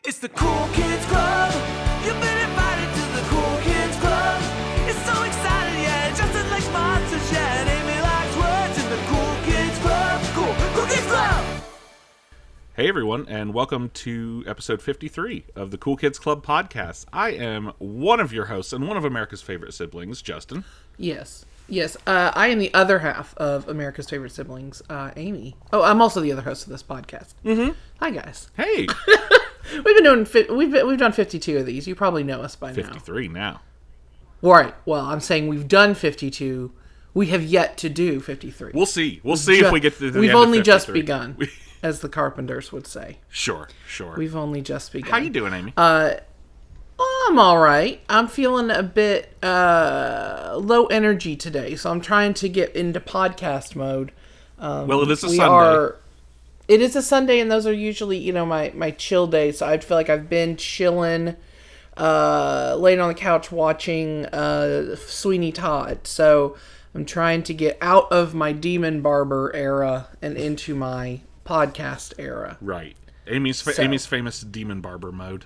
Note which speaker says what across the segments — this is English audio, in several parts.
Speaker 1: It's the Cool Kids Club. You've been invited to the Cool Kids Club. It's so exciting, yeah. Justin likes monsters, yeah. And Amy likes words in the Cool Kids Club. Cool Kids Club.
Speaker 2: Hey everyone, and welcome to episode 53 of the Cool Kids Club podcast. I am one of your hosts and one of America's favorite siblings, Justin.
Speaker 3: Yes. I am the other half of America's favorite siblings, Amy. Oh, I'm also the other host of this podcast.
Speaker 2: Mm-hmm.
Speaker 3: Hi, guys.
Speaker 2: Hey.
Speaker 3: We've done 52 of these. You probably know us by
Speaker 2: 53 now.
Speaker 3: Right. Well, I'm saying we've done 52. We have yet to do 53.
Speaker 2: We'll see. We'll see if we get to the
Speaker 3: We've
Speaker 2: end
Speaker 3: only
Speaker 2: of
Speaker 3: just
Speaker 2: 53.
Speaker 3: begun, as the Carpenters would say.
Speaker 2: Sure.
Speaker 3: We've only just begun.
Speaker 2: How you doing, Amy?
Speaker 3: I'm all right. I'm feeling a bit low energy today, so I'm trying to get into podcast mode.
Speaker 2: Well, it is a Sunday.
Speaker 3: It is a Sunday, and those are usually, my chill days. So I feel like I've been chilling, laying on the couch watching Sweeney Todd. So I'm trying to get out of my Demon Barber era and into my podcast era.
Speaker 2: Right. Amy's famous Demon Barber mode.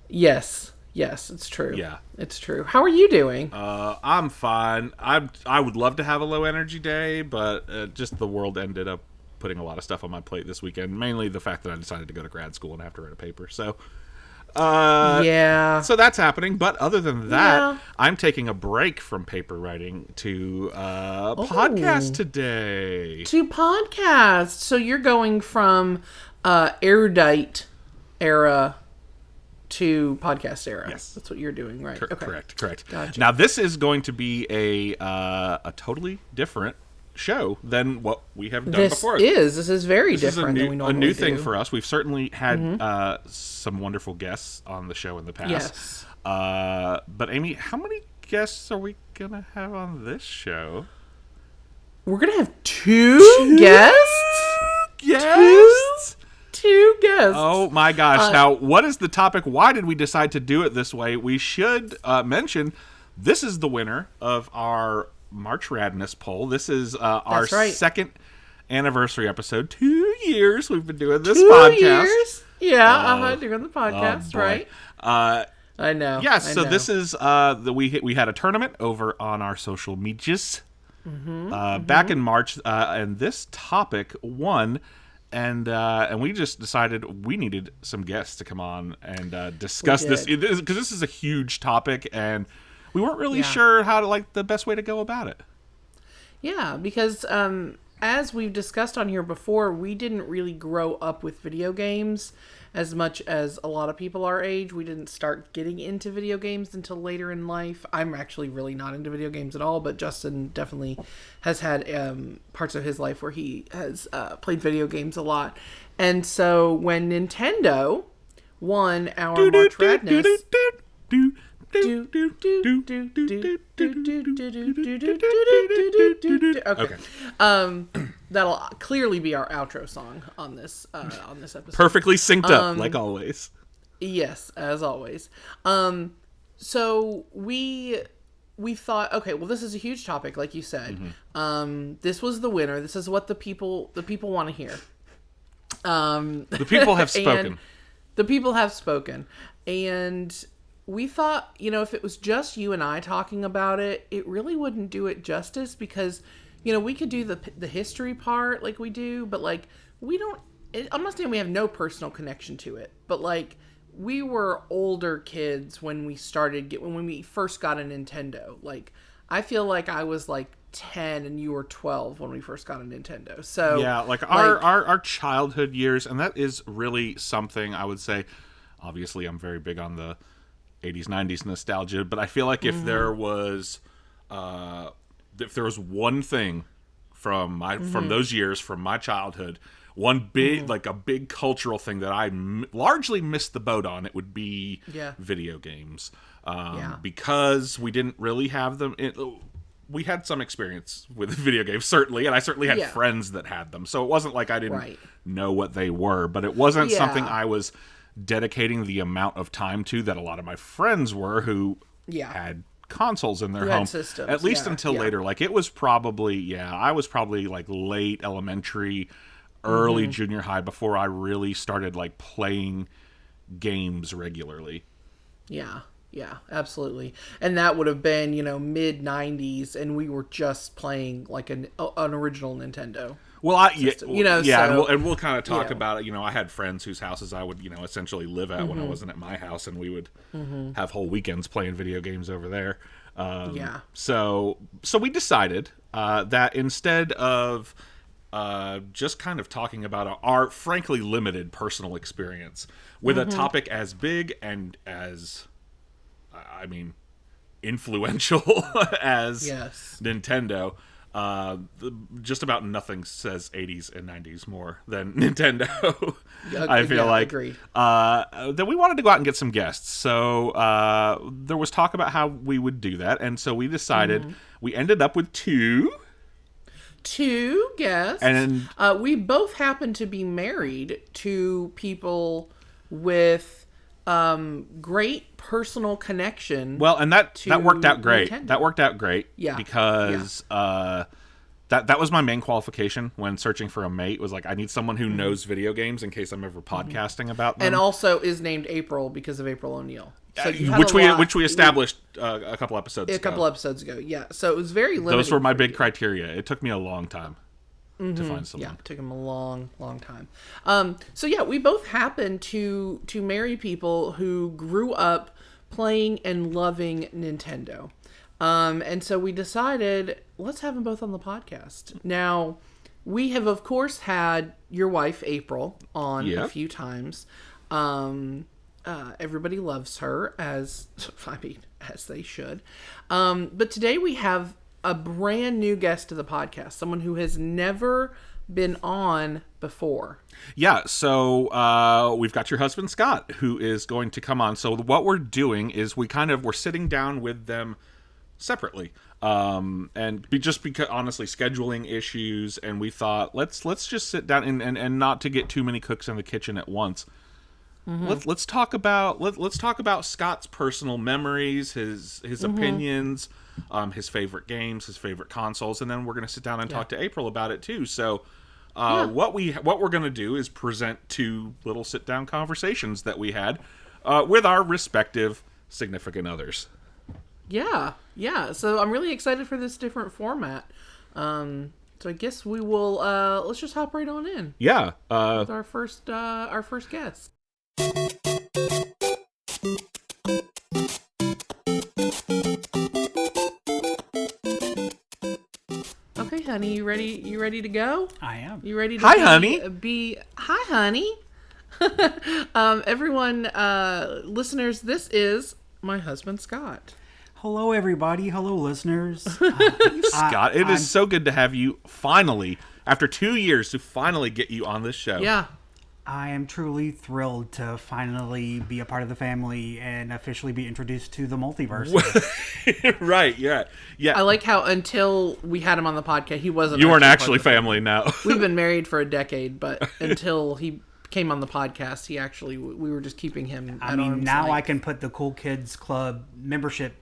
Speaker 3: Yes, it's true.
Speaker 2: Yeah.
Speaker 3: It's true. How are you doing?
Speaker 2: I'm fine. I would love to have a low energy day, but just the world ended up putting a lot of stuff on my plate this weekend. Mainly the fact that I decided to go to grad school and have to write a paper. So,
Speaker 3: yeah.
Speaker 2: So that's happening. But other than that,
Speaker 3: Yeah.
Speaker 2: I'm taking a break from paper writing to podcast today.
Speaker 3: To podcast. So you're going from erudite era to podcast era.
Speaker 2: Yes.
Speaker 3: That's what you're doing, right? Okay.
Speaker 2: Correct.
Speaker 3: Gotcha.
Speaker 2: Now, this is going to be a totally different show than what we have done before.
Speaker 3: This is very different than we normally do.
Speaker 2: A new thing for us. We've certainly had some wonderful guests on the show in the past.
Speaker 3: Yes.
Speaker 2: But Amy, how many guests are we gonna have on this show?
Speaker 3: We're gonna have two guests.
Speaker 2: Yes.
Speaker 3: Two guests.
Speaker 2: Oh my gosh. Now, what is the topic? Why did we decide to do it this way? We should mention this is the winner of our March Radness poll. This is our second anniversary episode. 2 years we've been doing this podcast. 2 years?
Speaker 3: Yeah, doing the podcast, right? I know.
Speaker 2: Yes, so this is we had a tournament over on our social medias back in March, and this topic won. And we just decided we needed some guests to come on and discuss this, because this is a huge topic, and we weren't really sure how to the best way to go about it.
Speaker 3: Yeah, because as we've discussed on here before, we didn't really grow up with video games as much as a lot of people our age. We didn't start getting into video games until later in life. I'm actually really not into video games at all, but Justin definitely has had parts of his life where he has played video games a lot. And so when Nintendo won our March Madness... Okay. That'll clearly be our outro song on this episode.
Speaker 2: Perfectly synced up, like always.
Speaker 3: Yes, as always. So we thought, okay, well, this is a huge topic, like you said. This was the winner. This is what the people want to hear.
Speaker 2: The people have spoken.
Speaker 3: The people have spoken, and we thought, if it was just you and I talking about it, it really wouldn't do it justice, because, we could do the history part like we do, but we don't, I'm not saying we have no personal connection to it, but we were older kids when we when we first got a Nintendo. I feel like I was 10 and you were 12 when we first got a Nintendo. So
Speaker 2: yeah, our childhood years, and that is really something I would say. Obviously, I'm very big on the 80s, 90s nostalgia, but I feel like if there was one thing from those years, from my childhood, one big a big cultural thing that I largely missed the boat on, it would be video games. Because we didn't really have them. We had some experience with video games, certainly, and I certainly had friends that had them, so it wasn't like I didn't know what they were, but it wasn't something I was dedicating the amount of time to that a lot of my friends were, who had consoles in their home,
Speaker 3: systems,
Speaker 2: at least until later. It was probably I was probably late elementary, early junior high before I really started playing games regularly.
Speaker 3: Yeah, absolutely. And that would have been, mid 90s, and we were just playing like an original Nintendo.
Speaker 2: Well,
Speaker 3: system,
Speaker 2: and we'll kind of talk about it. I had friends whose houses I would, essentially live at when I wasn't at my house, and we would have whole weekends playing video games over there. So we decided that instead of just kind of talking about our frankly limited personal experience with a topic as big and as, influential as Nintendo, just about nothing says 80s and 90s more than Nintendo. I feel like
Speaker 3: agreed.
Speaker 2: That we wanted to go out and get some guests. So there was talk about how we would do that, and so we decided we ended up with two guests,
Speaker 3: and we both happen to be married to people with great personal connection.
Speaker 2: Well, and that worked out great.
Speaker 3: Nintendo.
Speaker 2: That worked out great.
Speaker 3: Yeah.
Speaker 2: Because that was my main qualification when searching for a mate, was like, I need someone who knows video games in case I'm ever podcasting about them.
Speaker 3: And also is named April because of April O'Neil. So
Speaker 2: which we established a couple episodes ago.
Speaker 3: A couple episodes ago, yeah. So it was very limited.
Speaker 2: Those were my big criteria. It took me a long time to find someone.
Speaker 3: Yeah, it took him a long, long time. So yeah, we both happen to marry people who grew up playing and loving Nintendo. And so we decided, let's have them both on the podcast. Now, we have, of course, had your wife, April, on a few times. Everybody loves her, as they should. But today we have a brand new guest to the podcast, someone who has never been on before.
Speaker 2: Yeah, so we've got your husband, Scott, who is going to come on. So what we're doing is we're sitting down with them separately, just because, honestly, scheduling issues, and we thought let's just sit down and not to get too many cooks in the kitchen at once. Let's talk about Scott's personal memories, his opinions, his favorite games, his favorite consoles, and then we're going to sit down and talk to April about it too. So what we're going to do is present two little sit down conversations that we had with our respective significant others.
Speaker 3: Yeah. So I'm really excited for this different format. So I guess we will let's just hop right on in.
Speaker 2: Yeah.
Speaker 3: With our first guest. Okay, honey, you ready to go?
Speaker 4: I am.
Speaker 3: You ready to
Speaker 2: Hi, honey.
Speaker 3: Hi, honey. Everyone, listeners, this is my husband, Scott.
Speaker 4: Hello, everybody. Hello, listeners.
Speaker 2: Scott, it is so good to have you finally, after 2 years, to finally get you on this show.
Speaker 3: Yeah.
Speaker 4: I am truly thrilled to finally be a part of the family and officially be introduced to the multiverse.
Speaker 2: Right, yeah.
Speaker 3: I like how until we had him on the podcast, he wasn't.
Speaker 2: You weren't actually family now.
Speaker 3: We've been married for a decade, but until he came on the podcast, we were just keeping him at arm's
Speaker 4: now
Speaker 3: length.
Speaker 4: I can put the Cool Kids Club membership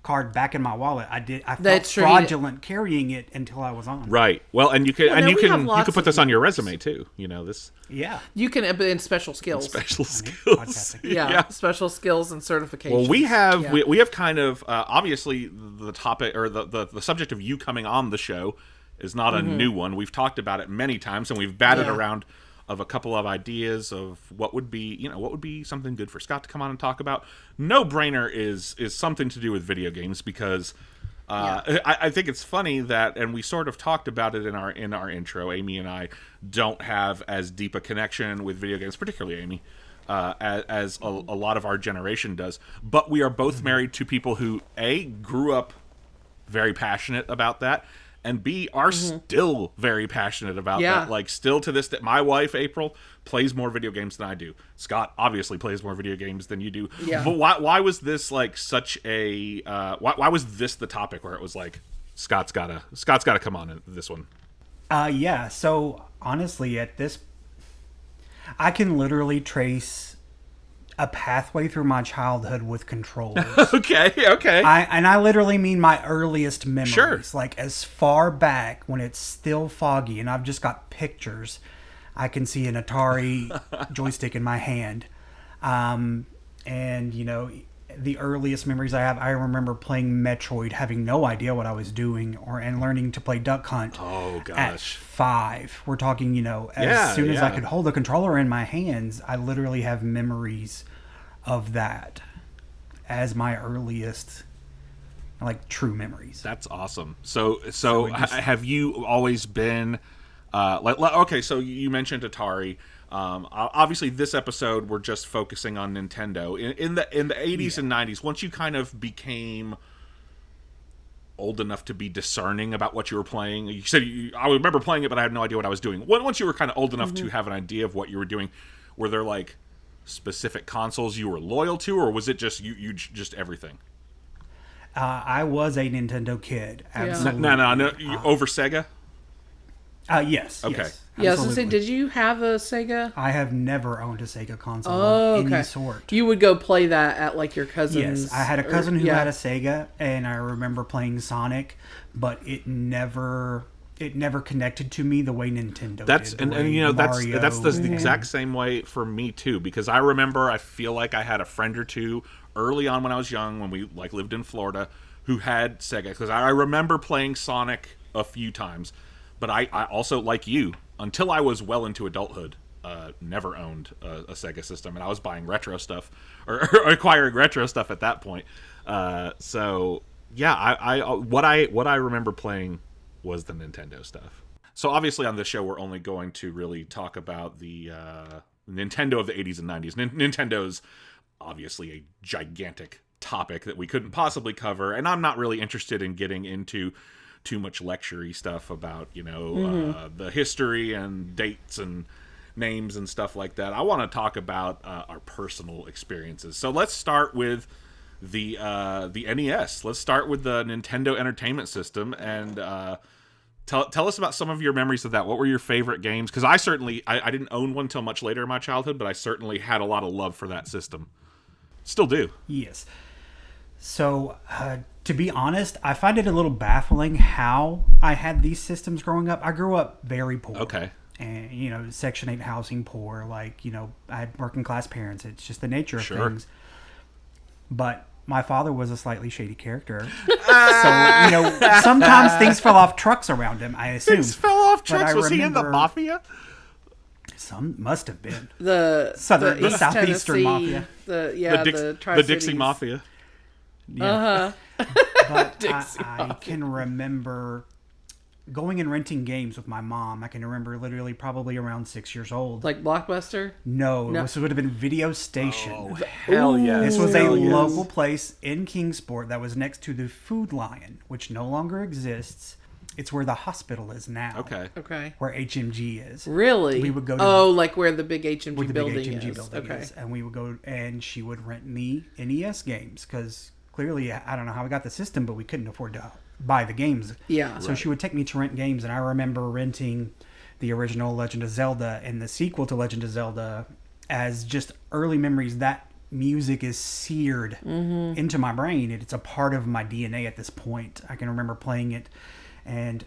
Speaker 4: card back in my wallet. I felt
Speaker 3: That's true.
Speaker 4: fraudulent carrying it until I was on.
Speaker 2: Right. Well, and you could
Speaker 3: you
Speaker 2: could put this on your resume too. This.
Speaker 4: Yeah.
Speaker 3: You can in special skills.
Speaker 2: Special skills.
Speaker 4: Podcasting.
Speaker 3: Yeah, special skills and certifications.
Speaker 2: Well, we have kind of obviously the topic or the subject of you coming on the show is not a new one. We've talked about it many times, and we've batted around of a couple of ideas of what would be something good for Scott to come on and talk about. No brainer is something to do with video games, because I think it's funny that, and we sort of talked about it in our intro. Amy and I don't have as deep a connection with video games, particularly Amy, as a lot of our generation does. But we are both married to people who grew up very passionate about that, and B, are still very passionate about that. Like, still to this day, my wife, April, plays more video games than I do. Scott obviously plays more video games than you do.
Speaker 3: Yeah.
Speaker 2: But why was this like such a why was this the topic where it was like Scott's gotta come on in this one?
Speaker 4: Yeah. So honestly, I can literally trace a pathway through my childhood with controllers.
Speaker 2: Okay.
Speaker 4: I literally mean my earliest memories.
Speaker 2: Sure.
Speaker 4: Like as far back when it's still foggy and I've just got pictures. I can see an Atari joystick in my hand. And the earliest memories I have, I remember playing Metroid, having no idea what I was doing, and learning to play Duck Hunt.
Speaker 2: Oh gosh.
Speaker 4: At 5, we're talking. As soon as I could hold the controller in my hands, I literally have memories of that as my earliest, true memories.
Speaker 2: That's awesome. So have you always been okay? So you mentioned Atari. Obviously, this episode we're just focusing on Nintendo. In the 80s and 90s, once you kind of became old enough to be discerning about what you were playing, you said I remember playing it, but I had no idea what I was doing. Once you were kind of old enough to have an idea of what you were doing, were there specific consoles you were loyal to, or was it just you just everything?
Speaker 4: I was a Nintendo kid. Absolutely.
Speaker 2: No. Over Sega?
Speaker 4: Yes.
Speaker 2: Okay.
Speaker 4: Yes,
Speaker 3: yeah, I was going to say, did you have a Sega?
Speaker 4: I have never owned a Sega console of any sort.
Speaker 3: You would go play that at your cousin's?
Speaker 4: Yes, I had a cousin who had a Sega, and I remember playing Sonic, but it never connected to me the way Nintendo did.
Speaker 2: That's the exact same way for me too, because I remember, I feel like I had a friend or two early on when I was young, when we lived in Florida, who had Sega, because I remember playing Sonic a few times, but I also, like you, until I was well into adulthood, never owned a Sega system, and I was buying retro stuff or acquiring retro stuff at that point. So yeah, what I remember playing was the Nintendo stuff. So obviously on this show we're only going to really talk about the Nintendo of the 80s and 90s. Nintendo's obviously a gigantic topic that we couldn't possibly cover, and I'm not really interested in getting into too much lecture-y stuff about the history and dates and names and stuff like that. I want to talk about our personal experiences. So let's start with the NES. Let's start with the Nintendo Entertainment System, and tell us about some of your memories of that. What were your favorite games? Because I didn't own one until much later in my childhood, but I certainly had a lot of love for that system. Still do.
Speaker 4: Yes. So, to be honest, I find it a little baffling how I had these systems growing up. I grew up very poor.
Speaker 2: Okay.
Speaker 4: And, Section 8 housing poor. I had working class parents. It's just the nature of things. But my father was a slightly shady character. So, sometimes things fell off trucks around him, I assume.
Speaker 2: Things fell off trucks? Was he in the mafia?
Speaker 4: Some must have been.
Speaker 3: The
Speaker 4: Southeastern Mafia.
Speaker 3: The
Speaker 2: Dixie Mafia.
Speaker 4: Yeah. But I can remember going and renting games with my mom. I can remember literally probably around 6 years old.
Speaker 3: Like Blockbuster?
Speaker 4: No. This would have been Video Station.
Speaker 2: Oh, hell yes.
Speaker 4: This was a local place in Kingsport that was next to the Food Lion, which no longer exists. It's where the hospital is now.
Speaker 3: Okay.
Speaker 4: Where HMG is.
Speaker 3: Really?
Speaker 4: We would go to
Speaker 3: like where the big HMG building
Speaker 4: is. And we would go, and she would rent me NES games, because clearly, I don't know how we got the system, but we couldn't afford to buy the games.
Speaker 3: Yeah.
Speaker 4: So she would take me to rent games, and I remember renting the original Legend of Zelda and the sequel to Legend of Zelda as just early memories. That music is seared into my brain. It's a part of my DNA at this point. I can remember playing it, and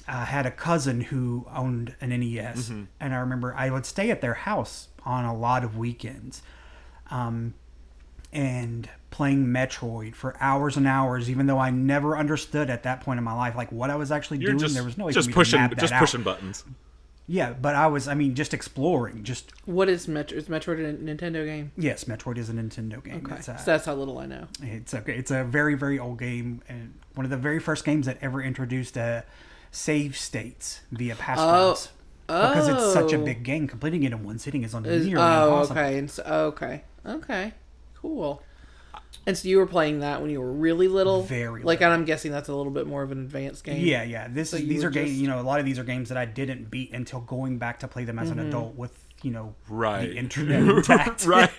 Speaker 4: I had a cousin who owned an NES, and I remember I would stay at their house on a lot of weekends. And playing Metroid for hours and hours, even though I never understood at that point in my life what I was actually doing. There was no way
Speaker 2: just
Speaker 4: for me to map that out.
Speaker 2: pushing buttons.
Speaker 4: Yeah, but I was, just exploring.
Speaker 3: What is Metroid? Is Metroid a Nintendo game?
Speaker 4: Yes, Metroid is a Nintendo game.
Speaker 3: Okay, so that's how little I know.
Speaker 4: It's okay. It's a very, very old game, and one of the very first games that ever introduced save states via passwords. Because it's such a big game, completing it in one sitting is nearly impossible.
Speaker 3: Okay. Cool. And so you were playing that when you were really little?
Speaker 4: Very little.
Speaker 3: And I'm guessing that's a little bit more of an advanced game.
Speaker 4: Yeah. These are games, a lot of these are games that I didn't beat until going back to play them as an adult with, the internet intact.
Speaker 2: Right.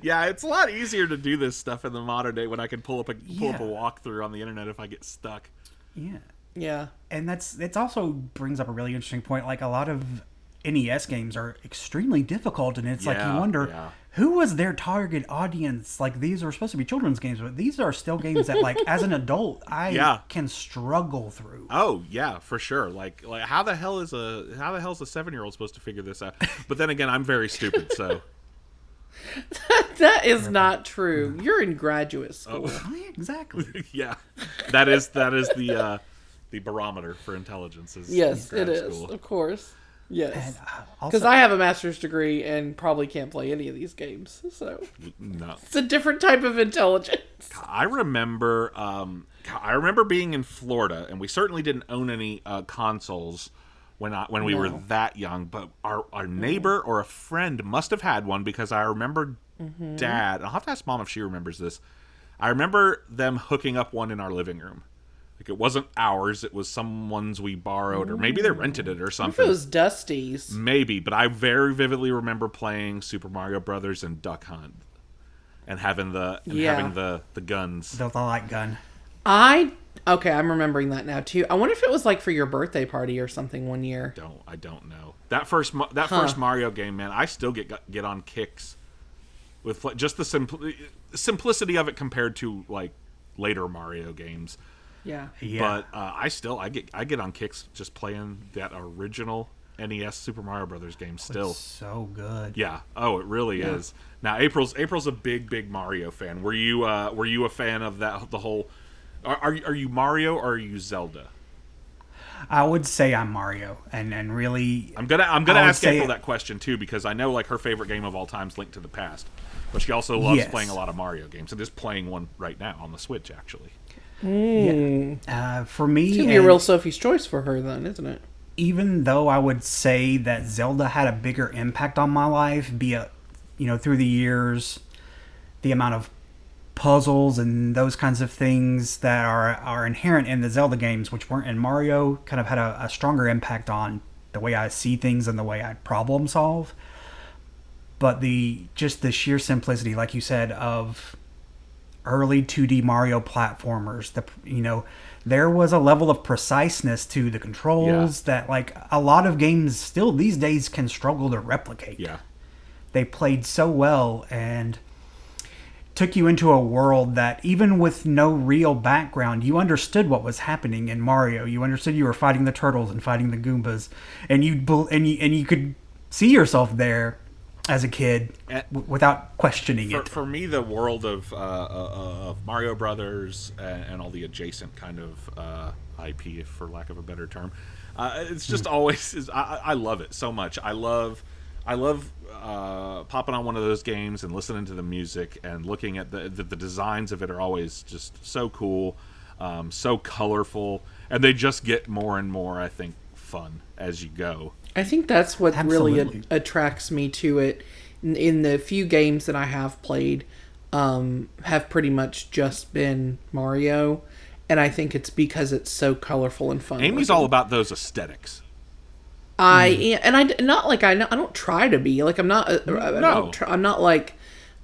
Speaker 2: Yeah, it's a lot easier to do this stuff in the modern day when I can pull up a walkthrough on the internet if I get stuck.
Speaker 4: Yeah.
Speaker 3: Yeah.
Speaker 4: And it also brings up a really interesting point. A lot of NES games are extremely difficult, and it's you wonder who was their target audience. These are supposed to be children's games, but these are still games that as an adult I can struggle through.
Speaker 2: Oh yeah, for sure. How the hell is a 7-year-old supposed to figure this out? But then again, I'm very stupid, so
Speaker 3: That is not true. You're in graduate school.
Speaker 4: Oh, yeah, exactly.
Speaker 2: Yeah, that is the barometer for intelligence. Is
Speaker 3: Yes,
Speaker 2: grad
Speaker 3: it is.
Speaker 2: school.
Speaker 3: Of course. Yes.
Speaker 4: And
Speaker 3: Because
Speaker 4: also,
Speaker 3: I have a master's degree and probably can't play any of these games. So
Speaker 2: No,
Speaker 3: it's a different type of intelligence.
Speaker 2: I remember being in Florida, and we certainly didn't own any consoles when we were that young. But our neighbor or a friend must have had one, because I remember Dad. And I'll have to ask Mom if she remembers this. I remember them hooking up one in our living room. Like, it wasn't ours; it was someone's we borrowed, or maybe they rented it or
Speaker 3: If
Speaker 2: something.
Speaker 3: it was Dusty's.
Speaker 2: Maybe, but I very vividly remember playing Super Mario Brothers and Duck Hunt, and having the guns.
Speaker 4: the light gun.
Speaker 3: Okay, I'm remembering that now too. I wonder if it was like for your birthday party or something one year.
Speaker 2: I don't know. That first Mario game, man, I still get on kicks with just the simplicity of it compared to like later Mario games.
Speaker 3: Yeah.
Speaker 4: Yeah.
Speaker 2: But I get on kicks just playing that original NES Super Mario Brothers game still.
Speaker 4: It's so good.
Speaker 2: Yeah. Oh, it really is. Now April's a big Mario fan. Were you a fan of that, the whole are you Mario or are you Zelda?
Speaker 4: I would say I'm Mario, and really,
Speaker 2: I'm gonna
Speaker 4: I would
Speaker 2: ask
Speaker 4: say
Speaker 2: April that question too, because I know like her favorite game of all time is Link to the Past, but she also loves
Speaker 4: Yes.
Speaker 2: playing a lot of Mario games, and is playing one right now on the Switch actually.
Speaker 4: for me,
Speaker 3: It's gonna be a real Sophie's choice for her then, isn't it?
Speaker 4: even though I would say that Zelda had a bigger impact on my life, be it, through the years, the amount of puzzles and those kinds of things that are inherent in the Zelda games, which weren't in Mario, kind of had a stronger impact on the way I see things and the way I problem solve. But the sheer simplicity, like you said, of early 2D Mario platformers, there was a level of preciseness to the controls that like a lot of games still these days can struggle to replicate.
Speaker 2: Yeah.
Speaker 4: They played so well and took you into a world that even with no real background, you understood what was happening in Mario. You understood you were fighting the turtles and fighting the Goombas, and you could see yourself there as a kid without questioning it.
Speaker 2: For me, the world of Mario Brothers and all the adjacent kind of IP, for lack of a better term, it's just always I love it so much. I love popping on one of those games and listening to the music and looking at the designs of it are always just so cool, so colorful, and they just get more and more, I think, fun as you go.
Speaker 3: I think that's what
Speaker 4: Absolutely.
Speaker 3: really attracts me to it. In the few games that I have played, have pretty much just been Mario, and I think it's because it's so colorful and fun.
Speaker 2: Amy's all about those aesthetics.
Speaker 3: I am, and I don't try to be like I'm not. I'm not like,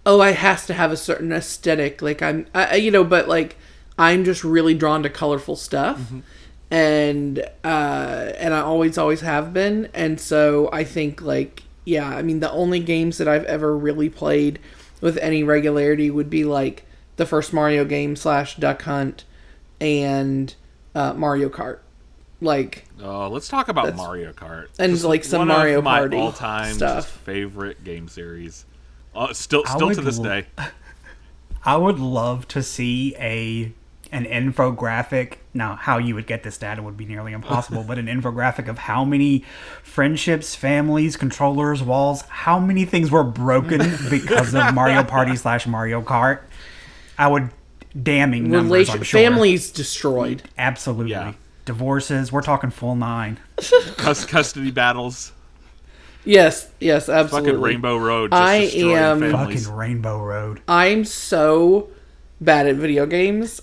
Speaker 3: oh, I has to have a certain aesthetic. Like but like I'm just really drawn to colorful stuff.
Speaker 2: Mm-hmm.
Speaker 3: And I always have been, and so I think like the only games that I've ever really played with any regularity would be like the first Mario game / Duck Hunt and Mario Kart. Like,
Speaker 2: let's talk about Mario Kart
Speaker 3: and
Speaker 2: just
Speaker 3: like some
Speaker 2: one
Speaker 3: Mario
Speaker 2: of my
Speaker 3: Party
Speaker 2: all-time
Speaker 3: stuff.
Speaker 2: favorite game series. Still
Speaker 4: would
Speaker 2: to this day.
Speaker 4: I would love to see an infographic. Now, how you would get this data would be nearly impossible, but an infographic of how many friendships, families, controllers, walls, how many things were broken because of Mario Party / Mario Kart. I would damning numbers, I'm sure.
Speaker 3: Families destroyed.
Speaker 4: Absolutely.
Speaker 2: Yeah.
Speaker 4: Divorces, we're talking full 9.
Speaker 2: Custody battles.
Speaker 3: Yes, absolutely.
Speaker 2: Fucking Rainbow Road just destroying families.
Speaker 4: Fucking Rainbow Road.
Speaker 3: I'm so bad at video games,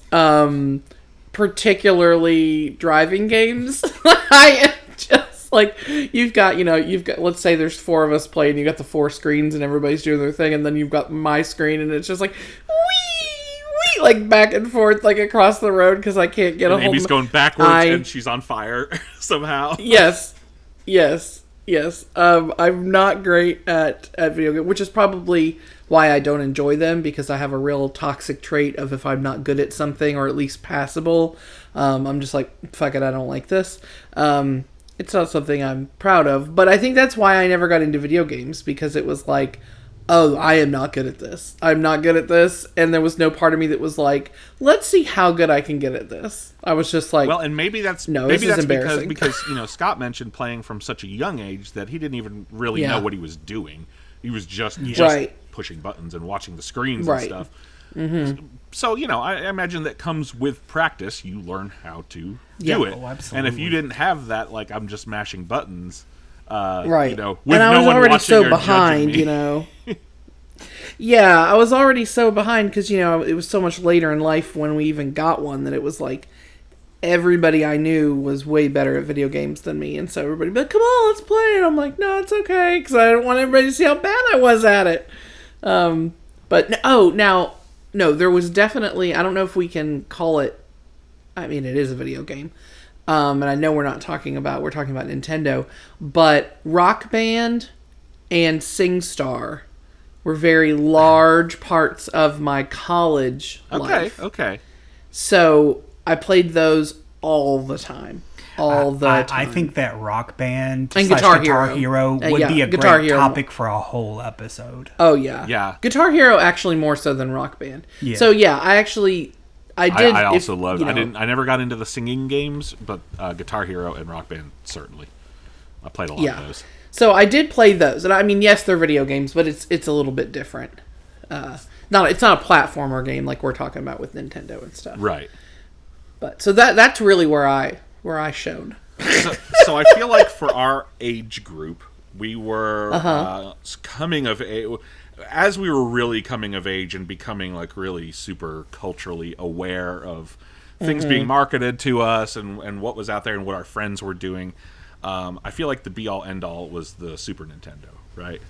Speaker 3: particularly driving games. I am just like, you've got, let's say there's 4 of us playing, you got the 4 screens and everybody's doing their thing, and then you've got my screen and it's just like, wee, like back and forth, like across the road because I can't get a hold of
Speaker 2: Amy's going backwards and she's on fire somehow.
Speaker 3: Yes. I'm not great at video games, which is probably why I don't enjoy them, because I have a real toxic trait of if I'm not good at something or at least passable, I'm just like, fuck it, I don't like this. It's not something I'm proud of, but I think that's why I never got into video games, because it was like, oh, I am not good at this. I'm not good at this. And there was no part of me that was like, let's see how good I can get at this. I was just like,
Speaker 2: well, and maybe that's
Speaker 3: no,
Speaker 2: maybe
Speaker 3: this is
Speaker 2: that's
Speaker 3: embarrassing.
Speaker 2: because Scott mentioned playing from such a young age that he didn't even really know what he was doing. He was just
Speaker 3: Right.
Speaker 2: pushing buttons and watching the screens
Speaker 3: Right.
Speaker 2: and stuff. So I imagine that comes with practice. You learn how to do it.
Speaker 4: Oh, absolutely.
Speaker 2: And if you didn't have that, like I'm just mashing buttons,
Speaker 3: right.
Speaker 2: you know, with
Speaker 3: and I
Speaker 2: no
Speaker 3: was
Speaker 2: one
Speaker 3: already
Speaker 2: watching
Speaker 3: so
Speaker 2: or judging
Speaker 3: behind,
Speaker 2: me.
Speaker 3: you know. Yeah, I was already so behind because, you know, it was so much later in life when we even got one that it was like everybody I knew was way better at video games than me. And so everybody would be like, come on, let's play. And I'm like, no, it's okay, because I didn't want everybody to see how bad I was at it. No, there was definitely, I don't know if we can call it, I mean, it is a video game. And I know we're talking about Nintendo, but Rock Band and SingStar were very large parts of my college life.
Speaker 2: Okay.
Speaker 3: So I played those all the time.
Speaker 4: I think that Rock Band
Speaker 3: And
Speaker 4: slash
Speaker 3: Guitar
Speaker 4: Hero would
Speaker 3: yeah,
Speaker 4: be a
Speaker 3: Guitar
Speaker 4: great
Speaker 3: Hero.
Speaker 4: topic for a whole episode.
Speaker 3: Oh, yeah.
Speaker 2: Yeah.
Speaker 3: Guitar Hero actually more so than Rock Band.
Speaker 4: Yeah.
Speaker 3: So, yeah, I did.
Speaker 2: I also loved.
Speaker 3: you know,
Speaker 2: I never got into the singing games, but Guitar Hero and Rock Band certainly. I played a lot of those.
Speaker 3: So I did play those, and I mean, yes, they're video games, but it's a little bit different. It's not a platformer game like we're talking about with Nintendo and stuff.
Speaker 2: Right.
Speaker 3: But so that's really where I showed.
Speaker 2: So I feel like for our age group, we were coming of age. As we were really coming of age and becoming like really super culturally aware of things being marketed to us and what was out there and what our friends were doing, I feel like the be-all, end-all was the Super Nintendo, right?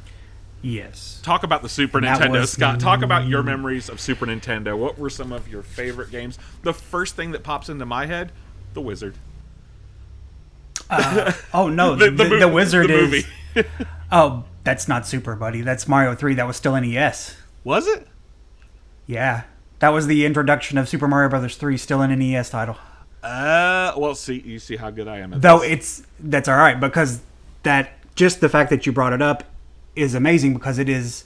Speaker 4: Yes.
Speaker 2: Talk about the Super
Speaker 4: And that
Speaker 2: Nintendo,
Speaker 4: was-
Speaker 2: Scott. Talk about your memories of Super Nintendo. What were some of your favorite games? The first thing that pops into my head, The Wizard.
Speaker 4: Oh no, the Wizard
Speaker 2: the
Speaker 4: is.
Speaker 2: movie.
Speaker 4: Oh, that's not Super, buddy. That's Mario 3. That was still NES.
Speaker 2: Was it?
Speaker 4: Yeah, that was the introduction of Super Mario Brothers 3, still an NES title.
Speaker 2: Well, you see how good I am at
Speaker 4: Though
Speaker 2: this.
Speaker 4: that's all right, because just the fact that you brought it up is amazing, because it is.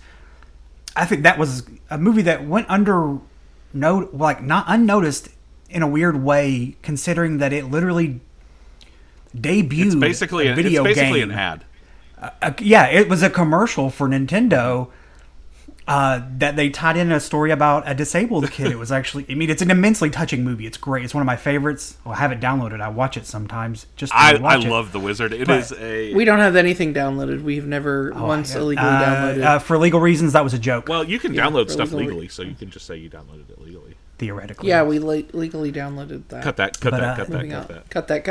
Speaker 4: I think that was a movie that went not unnoticed in a weird way, considering that it literally debuted
Speaker 2: It's basically
Speaker 4: a video
Speaker 2: an
Speaker 4: game.
Speaker 2: ad.
Speaker 4: Yeah, it was a commercial for Nintendo that they tied in a story about a disabled kid. It was actually, I mean, it's an immensely touching movie. It's great. It's one of my favorites. I have it downloaded. I watch it sometimes. I
Speaker 2: love The Wizard. It
Speaker 4: But
Speaker 2: is a...
Speaker 3: We don't have anything downloaded. We've never once illegally downloaded.
Speaker 4: For legal reasons, that was a joke.
Speaker 2: Well, you can download
Speaker 3: for
Speaker 2: stuff
Speaker 3: legal
Speaker 2: legally, so you can just say you downloaded it legally.
Speaker 4: Theoretically.
Speaker 3: Yeah, we legally downloaded that.
Speaker 2: Cut that.
Speaker 3: Moving on. Cut that.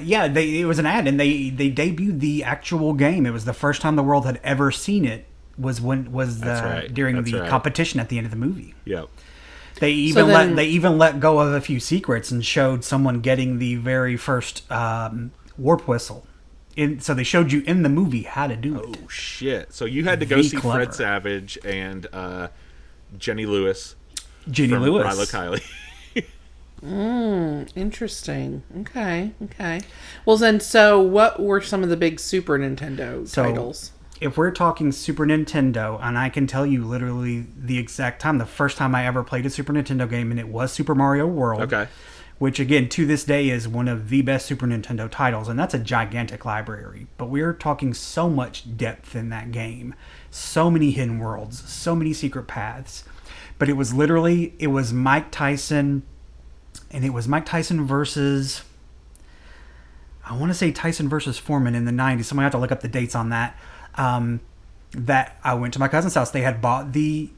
Speaker 4: Yeah, it was an ad, and they debuted the actual game. It was the first time the world had ever seen it. During the competition at the end of the movie.
Speaker 2: Yep.
Speaker 4: They even let go of a few secrets and showed someone getting the very first warp whistle. So they showed you in the movie how to do it.
Speaker 2: Oh shit! So you had to go
Speaker 4: Be
Speaker 2: see
Speaker 4: clever.
Speaker 2: Fred Savage and Jenny Lewis.
Speaker 4: Jenny
Speaker 2: from
Speaker 4: Lewis.
Speaker 2: Rilo Kiley.
Speaker 3: Interesting. Okay. Well, then, so what were some of the big Super Nintendo titles?
Speaker 4: If we're talking Super Nintendo, and I can tell you literally the exact time, the first time I ever played a Super Nintendo game, and it was Super Mario World.
Speaker 2: Okay.
Speaker 4: Which, again, to this day is one of the best Super Nintendo titles, and that's a gigantic library. But we're talking so much depth in that game. So many hidden worlds, so many secret paths. But it was Mike Tyson, and it was Mike Tyson versus... I want to say Tyson versus Foreman in the 90s. Somebody have to look up the dates on that. That I went to my cousin's house. They had bought the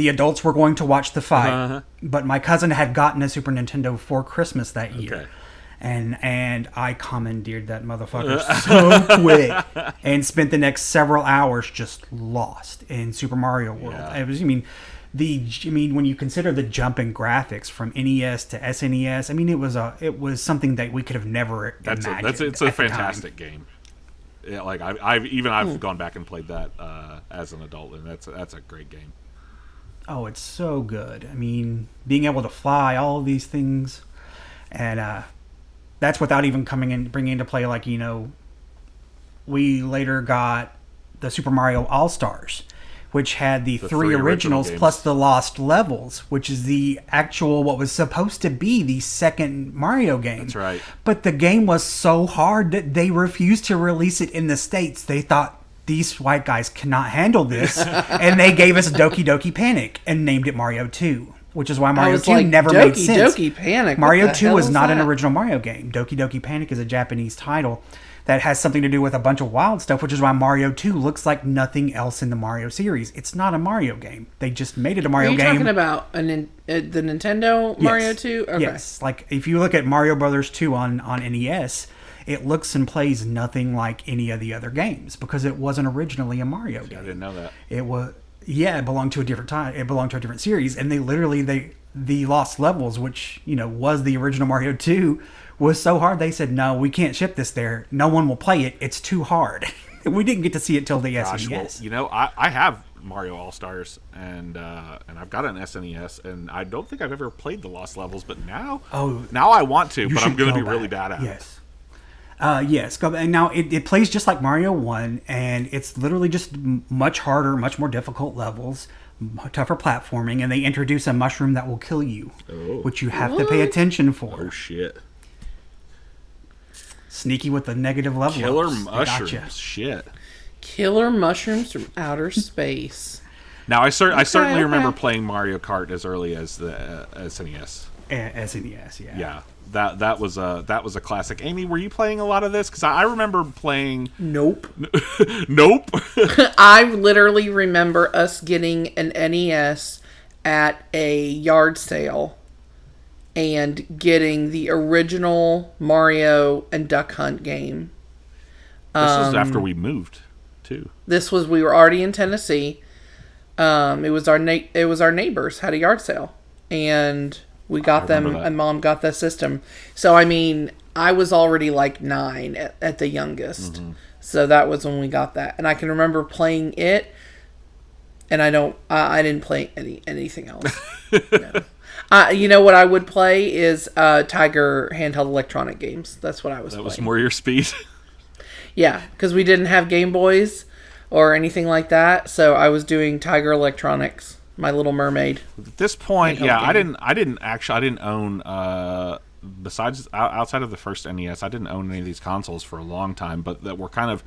Speaker 4: adults were going to watch the fight, but my cousin had gotten a Super Nintendo for Christmas that year.
Speaker 2: Okay.
Speaker 4: And I commandeered that motherfucker so quick and spent the next several hours just lost in Super Mario World.
Speaker 2: Yeah.
Speaker 4: It was, when you consider the jump in graphics from NES to SNES, it was something that we could have never imagined.
Speaker 2: It's a
Speaker 4: at the time.
Speaker 2: fantastic game. Yeah, like I've gone back and played that as an adult, and that's a great game.
Speaker 4: Oh, it's so good. I mean, being able to fly, all of these things, and that's without even bringing into play, like, we later got the Super Mario All Stars, which had the three originals
Speaker 2: games.
Speaker 4: plus the Lost Levels, which is the actual what was supposed to be the second Mario game.
Speaker 2: That's right.
Speaker 4: But the game was so hard that they refused to release it in the States. They thought these white guys cannot handle this, and they gave us Doki Doki Panic and named it Mario 2. Which is why Mario 2 never made sense.
Speaker 3: Doki Panic.
Speaker 4: Mario 2 was not an original Mario game. Doki Doki Panic is a Japanese title that has something to do with a bunch of wild stuff, which is why Mario 2 looks like nothing else in the Mario series. It's not a Mario game. They just made it a Mario game.
Speaker 3: Are you talking about the Nintendo Mario 2? Okay.
Speaker 4: Yes. Like, if you look at Mario Brothers 2 on NES, it looks and plays nothing like any of the other games because it wasn't originally a Mario game.
Speaker 2: I didn't know that.
Speaker 4: It was... Yeah, it belonged to a different time. It belonged to a different series, and the Lost Levels, which was the original Mario 2, was so hard. They said, "No, we can't ship this there. No one will play it. It's too hard." We didn't get to see it till the SNES.
Speaker 2: Well, I have Mario All Stars, and I've got an SNES, and I don't think I've ever played the Lost Levels, but now I want to, but I'm going to be really bad at it.
Speaker 4: Yes. Yes. And now it plays just like Mario 1, and it's literally just much harder, much more difficult levels, tougher platforming, and they introduce a mushroom that will kill you, which you have to pay attention for.
Speaker 2: Oh, shit.
Speaker 4: Sneaky with the negative level.
Speaker 2: Killer mushrooms. Shit.
Speaker 3: Killer mushrooms from outer space.
Speaker 2: Now, I certainly remember playing Mario Kart as early as the SNES.
Speaker 4: SNES, yeah.
Speaker 2: Yeah. That was a classic. Amy, were you playing a lot of this? Because I remember playing.
Speaker 3: Nope.
Speaker 2: Nope.
Speaker 3: I literally remember us getting an NES at a yard sale and getting the original Mario and Duck Hunt game.
Speaker 2: This was after we moved, too.
Speaker 3: We were already in Tennessee. It was our neighbors had a yard sale, and we got them, and Mom got the system. So, I mean, I was already like 9 at the youngest. Mm-hmm. So that was when we got that. And I can remember playing it, and I didn't play anything else. No. You know what I would play is Tiger handheld electronic games. That's what I was playing.
Speaker 2: That was more your speed?
Speaker 3: Yeah, because we didn't have Game Boys or anything like that. So I was doing Tiger Electronics. My Little Mermaid. At
Speaker 2: this point, yeah, I didn't own besides outside of the first NES, I didn't own any of these consoles for a long time, but that were kind of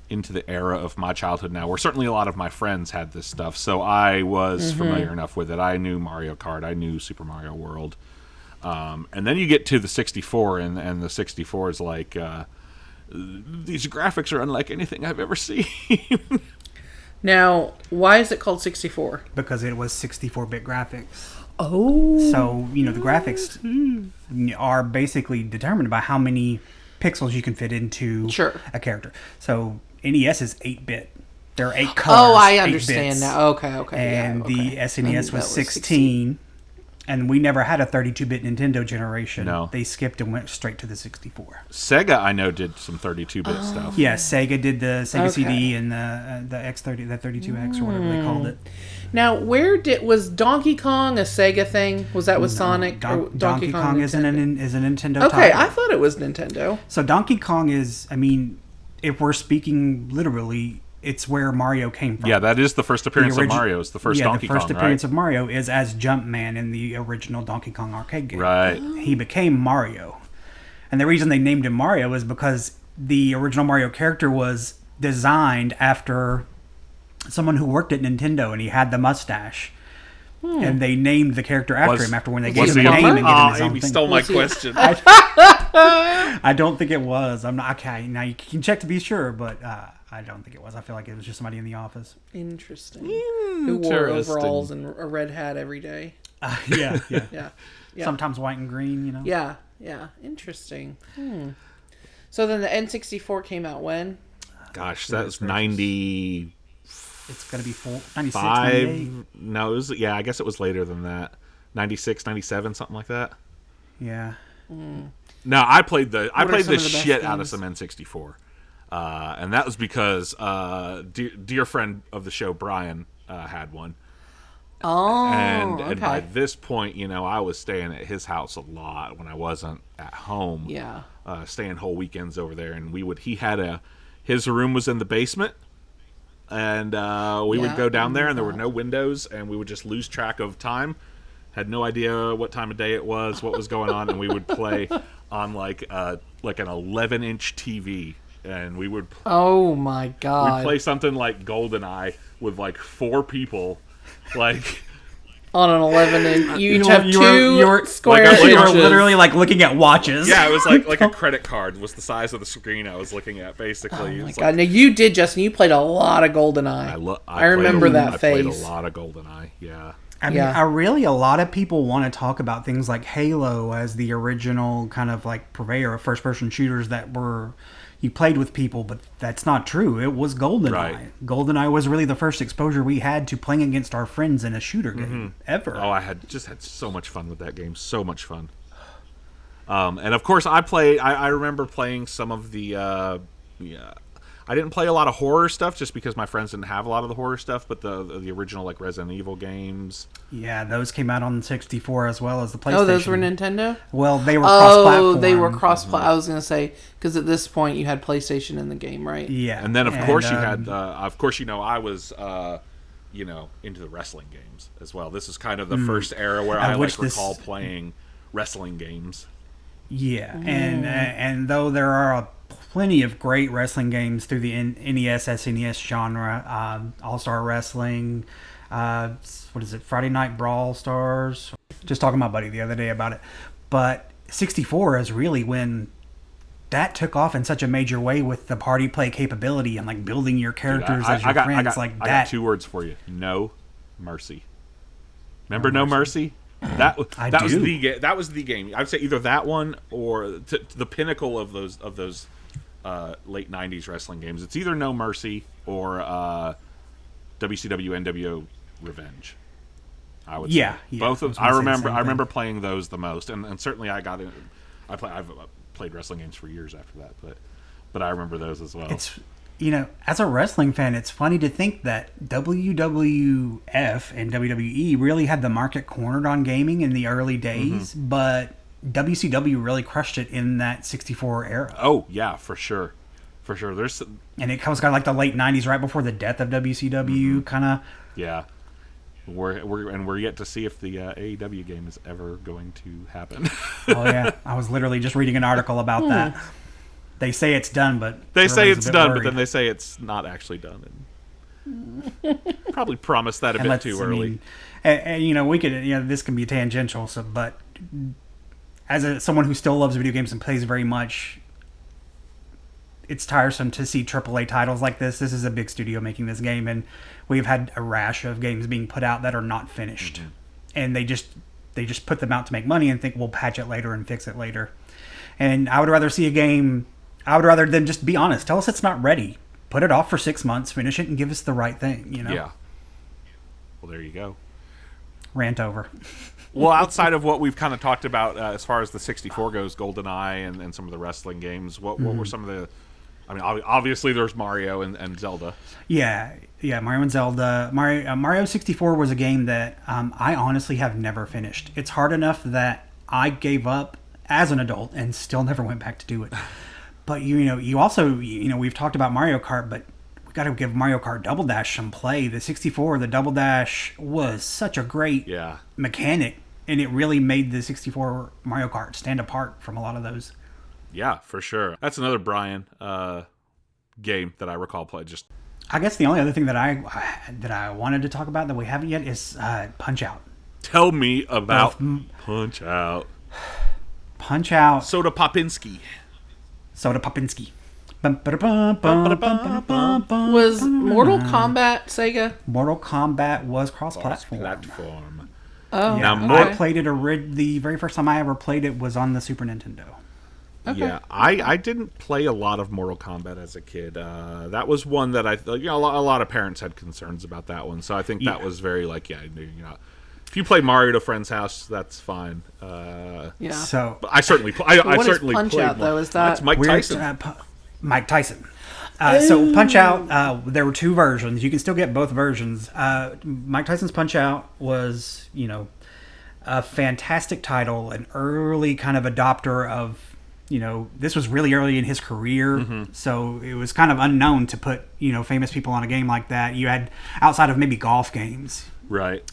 Speaker 2: into the era of my childhood now, where certainly a lot of my friends had this stuff, so I was familiar enough with it. I knew Mario Kart, I knew Super Mario World, and then you get to the 64, and the 64 is like these graphics are unlike anything I've ever seen.
Speaker 3: Now, why is it called 64?
Speaker 4: Because it was 64-bit graphics.
Speaker 3: Oh.
Speaker 4: So, the graphics are basically determined by how many pixels you can fit into a character. So, NES is 8-bit. There are 8 colors.
Speaker 3: Oh, I understand now. Okay.
Speaker 4: And the SNES was 16. And we never had a 32-bit Nintendo generation.
Speaker 2: No.
Speaker 4: They skipped and went straight to the 64.
Speaker 2: Sega, I know, did some 32-bit stuff.
Speaker 4: Yeah, Sega did the Sega CD and the X30, the 32X or whatever they called it.
Speaker 3: Now, was Donkey Kong a Sega thing? Was that with Sonic?
Speaker 4: Donkey Kong is a Nintendo
Speaker 3: title.
Speaker 4: Okay,
Speaker 3: I thought it was Nintendo.
Speaker 4: So Donkey Kong is, if we're speaking literally, it's where Mario came from.
Speaker 2: Yeah, that is the first appearance of Mario. It's the first Donkey Kong,
Speaker 4: the first appearance of Mario is as Jumpman in the original Donkey Kong arcade game.
Speaker 2: Right.
Speaker 4: He became Mario. And the reason they named him Mario is because the original Mario character was designed after someone who worked at Nintendo, and he had the mustache. And they named the character after him after when they gave him a name and gave him his own
Speaker 2: Amy
Speaker 4: thing.
Speaker 2: stole my question.
Speaker 4: I don't think it was. I'm not okay. Now you can check to be sure, but I don't think it was. I feel like it was just somebody in the office.
Speaker 3: Interesting. Who wore overalls and a red hat every day.
Speaker 4: Yeah. Sometimes white and green,
Speaker 3: Yeah. Interesting. So then the N64 came out when?
Speaker 2: Gosh, that was 90.
Speaker 4: It's going to be 96, 98?
Speaker 2: No, I guess it was later than that. 96, 97, something like that.
Speaker 4: Yeah.
Speaker 2: No, I played the shit out of some N64. And that was because dear friend of the show, Brian, had one.
Speaker 3: Oh,
Speaker 2: and by this point, I was staying at his house a lot when I wasn't at home.
Speaker 3: Yeah.
Speaker 2: Staying whole weekends over there, and his room was in the basement, and we would
Speaker 3: Yeah,
Speaker 2: go down
Speaker 3: I
Speaker 2: there, and there were
Speaker 3: remember
Speaker 2: no windows, and we would just lose track of time. Had no idea what time of day it was, what was going on, and we would play on like an 11-inch TV, and we would
Speaker 3: Oh my
Speaker 2: we'd
Speaker 3: god.
Speaker 2: play something like GoldenEye with like 4 people, like.
Speaker 3: On an 11-inch, you each
Speaker 4: were-
Speaker 3: have
Speaker 4: you were- you were-
Speaker 3: square
Speaker 2: like a-
Speaker 4: You were
Speaker 3: inches.
Speaker 4: literally like looking at watches.
Speaker 2: Yeah, it was like a credit card was the size of the screen I was looking at, basically.
Speaker 3: Oh
Speaker 2: It
Speaker 3: my
Speaker 2: was
Speaker 3: god! Now you did, Justin. You played a lot of GoldenEye. I remember that
Speaker 2: I
Speaker 3: phase.
Speaker 2: played a lot of GoldenEye, yeah.
Speaker 4: I mean,
Speaker 3: Yeah.
Speaker 4: a lot of people want to talk about things like Halo as the original kind of like purveyor of first-person shooters that were you played with people, but that's not true. It was GoldenEye.
Speaker 2: Right.
Speaker 4: GoldenEye was really the first exposure we had to playing against our friends in a shooter game ever.
Speaker 2: Oh, I had so much fun with that game. So much fun. And of course, I remember playing some of the. I didn't play a lot of horror stuff just because my friends didn't have a lot of the horror stuff. But the original like Resident Evil games.
Speaker 4: Yeah, those came out on the 64 as well as the PlayStation.
Speaker 3: Oh, those were Nintendo?
Speaker 4: Well, they were cross-platform.
Speaker 3: Oh, they were cross-platform. I was going to say, because at this point you had PlayStation in the game, right?
Speaker 4: Yeah,
Speaker 2: And then of course you had. Of course, I was. Into the wrestling games as well. This is kind of the first era where I
Speaker 4: which
Speaker 2: like recall playing wrestling games.
Speaker 4: Yeah, and though there are plenty of great wrestling games through the NES, SNES genre, All-Star Wrestling, what is it, Friday Night Brawl Stars? Just talking to my buddy the other day about it. But 64 is really when that took off in such a major way with the party play capability and like building your characters as your friends.
Speaker 2: I got 2 words for you. No mercy. Remember No Mercy? That was the game. I'd say either that one or the pinnacle of those late '90s wrestling games. It's either No Mercy or WCW NWO Revenge. I would say. Both of. I remember playing those the most, and certainly I got in. I've played wrestling games for years after that, but I remember those as well.
Speaker 4: It's as a wrestling fan, it's funny to think that WWF and WWE really had the market cornered on gaming in the early days, but WCW really crushed it in that 64 era.
Speaker 2: Oh yeah, for sure. There's
Speaker 4: and it comes kind of like the late 90s, right before the death of WCW, kind of.
Speaker 2: Yeah. We're yet to see if the AEW game is ever going to happen.
Speaker 4: Oh yeah, I was literally just reading an article about that. They say it's done, but
Speaker 2: they say it's done,
Speaker 4: worried.
Speaker 2: but then they say it's not actually done, and probably promised that a bit too early.
Speaker 4: We could, this can be tangential, but as someone who still loves video games and plays very much, it's tiresome to see AAA titles like this. This is a big studio making this game, and we've had a rash of games being put out that are not finished, and they just put them out to make money and think we'll patch it later and fix it later. And I would rather see a game. I would rather than just be honest. Tell us it's not ready. Put it off for 6 months, finish it, and give us the right thing.
Speaker 2: Yeah. Well, there you go.
Speaker 4: Rant over.
Speaker 2: Well, outside of what we've kind of talked about as far as the 64 goes, GoldenEye and some of the wrestling games, what were some of the... I mean, obviously there's Mario and Zelda.
Speaker 4: Yeah, Mario and Zelda. Mario 64 was a game that I honestly have never finished. It's hard enough that I gave up as an adult and still never went back to do it. But you also we've talked about Mario Kart, but we got to give Mario Kart Double Dash some play. The 64, the Double Dash was such a great mechanic, and it really made the 64 Mario Kart stand apart from a lot of those.
Speaker 2: Yeah, for sure. That's another Brian game that I recall playing. Just
Speaker 4: I guess the only other thing that I wanted to talk about that we haven't yet is Punch Out.
Speaker 2: Tell me about Punch Out.
Speaker 4: Punch Out.
Speaker 2: Soda Popinski.
Speaker 3: Was Mortal Kombat Sega?
Speaker 4: Mortal Kombat was cross-platform.
Speaker 3: Oh,
Speaker 4: Yeah,
Speaker 2: Now,
Speaker 4: I played it. The very first time I ever played it was on the Super Nintendo.
Speaker 3: Okay.
Speaker 2: Yeah, I didn't play a lot of Mortal Kombat as a kid. That was one that a lot of parents had concerns about that one. So I think that was very if you play Mario at a friend's house, that's fine.
Speaker 3: Yeah.
Speaker 4: So
Speaker 2: But I certainly I
Speaker 3: what is
Speaker 2: certainly
Speaker 3: Punch
Speaker 2: played
Speaker 3: Out,
Speaker 2: more.
Speaker 3: though? Is that
Speaker 2: That's Mike Tyson.
Speaker 4: Mike Tyson. So Punch Out, there were 2 versions. You can still get both versions. Mike Tyson's Punch Out was, a fantastic title, an early kind of adopter of this was really early in his career, so it was kind of unknown to put, famous people on a game like that. You had, outside of maybe golf games,
Speaker 2: Right.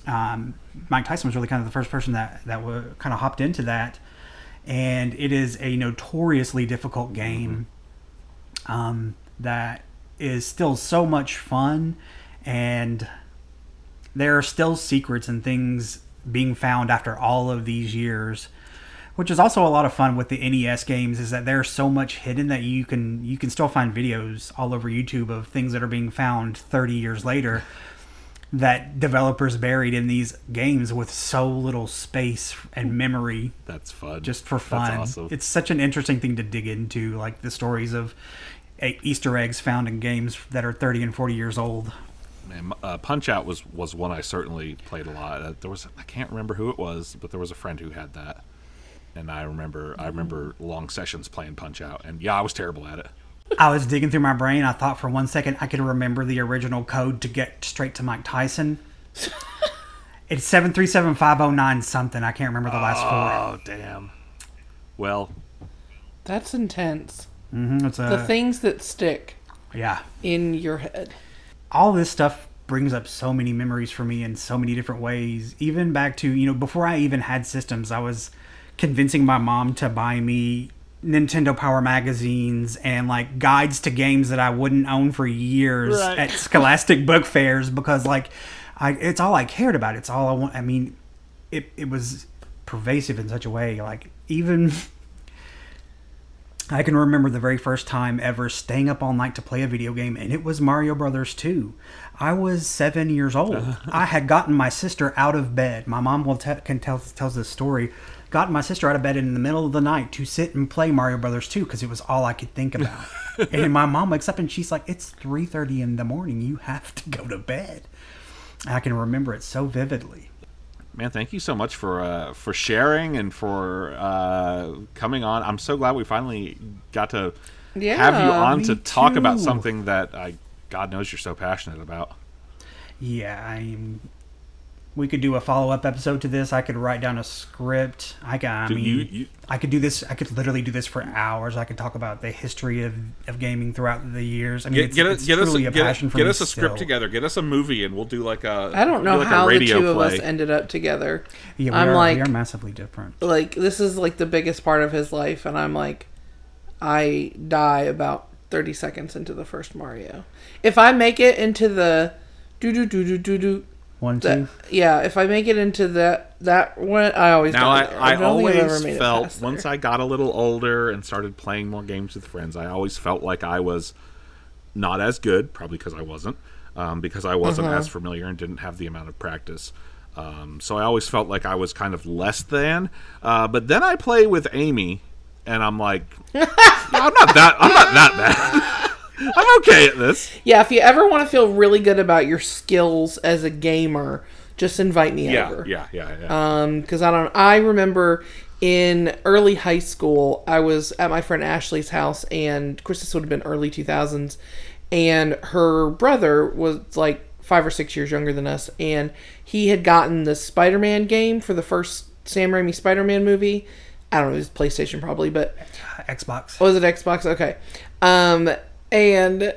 Speaker 4: Mike Tyson was really kind of the first person that kind of hopped into that. And it is a notoriously difficult game that is still so much fun. And there are still secrets and things being found after all of these years, which is also a lot of fun with the NES games, is that there's so much hidden that you can still find videos all over YouTube of things that are being found 30 years later that developers buried in these games with so little space and memory.
Speaker 2: That's fun.
Speaker 4: Just for fun.
Speaker 2: That's awesome.
Speaker 4: It's such an interesting thing to dig into, like the stories of Easter eggs found in games that are 30 and 40 years old.
Speaker 2: Man, Punch Out was one I certainly played a lot. I can't remember who it was, but there was a friend who had that, and I remember long sessions playing Punch Out, and yeah, I was terrible at it.
Speaker 4: I was digging through my brain. I thought for 1 second I could remember the original code to get straight to Mike Tyson. It's 737-509 something. I can't remember the last four.
Speaker 2: Oh, damn. Well,
Speaker 3: That's intense.
Speaker 4: It's
Speaker 3: The things that stick
Speaker 4: yeah.
Speaker 3: in your head.
Speaker 4: All this stuff brings up so many memories for me in so many different ways. Even back to, before I even had systems, I was convincing my mom to buy me Nintendo Power magazines and like guides to games that I wouldn't own for years at Scholastic book fairs, because it's all I cared about. It's all I want. I mean, it was pervasive in such a way. Like, even I can remember the very first time ever staying up all night to play a video game, and it was Mario Brothers 2. I was 7 years old. I had gotten my sister out of bed. My mom tells this story. Gotten my sister out of bed in the middle of the night to sit and play Mario Brothers 2 because it was all I could think about. And my mom wakes up and she's like, "It's 3:30 in the morning. You have to go to bed." I can remember it so vividly.
Speaker 2: man, thank you so much for sharing and for coming on. I'm so glad we finally got to have you on to talk about something that God knows you're so passionate about.
Speaker 4: Yeah, we could do a follow-up episode to this. I could write down a script. I could do this. I could literally do this for hours. I could talk about the history of gaming throughout the years. I mean, it's truly a passion for me.
Speaker 2: Get us a script together. Get us a movie, and we'll do like a.
Speaker 3: I don't know how the two of us ended up together.
Speaker 4: Yeah, we are massively different.
Speaker 3: Like, this is like the biggest part of his life, and I'm like, I die about 30 seconds into the first Mario. If I make it into the if I make it into that one, I always
Speaker 2: I always felt once I got a little older and started playing more games with friends, I always felt like I was not as good, probably because I wasn't as familiar and didn't have the amount of practice. So I always felt like I was kind of less than. But then I play with Amy, and I'm like, I'm not that bad. I'm okay at this.
Speaker 3: Yeah, if you ever want to feel really good about your skills as a gamer, just invite me over.
Speaker 2: Yeah.
Speaker 3: Because I remember in early high school, I was at my friend Ashley's house, and of course this would have been early 2000s, and her brother was like 5 or 6 years younger than us, and he had gotten the Spider-Man game for the first Sam Raimi Spider-Man movie. I don't know, it was PlayStation probably, but
Speaker 4: Xbox.
Speaker 3: Was it Xbox? Okay. And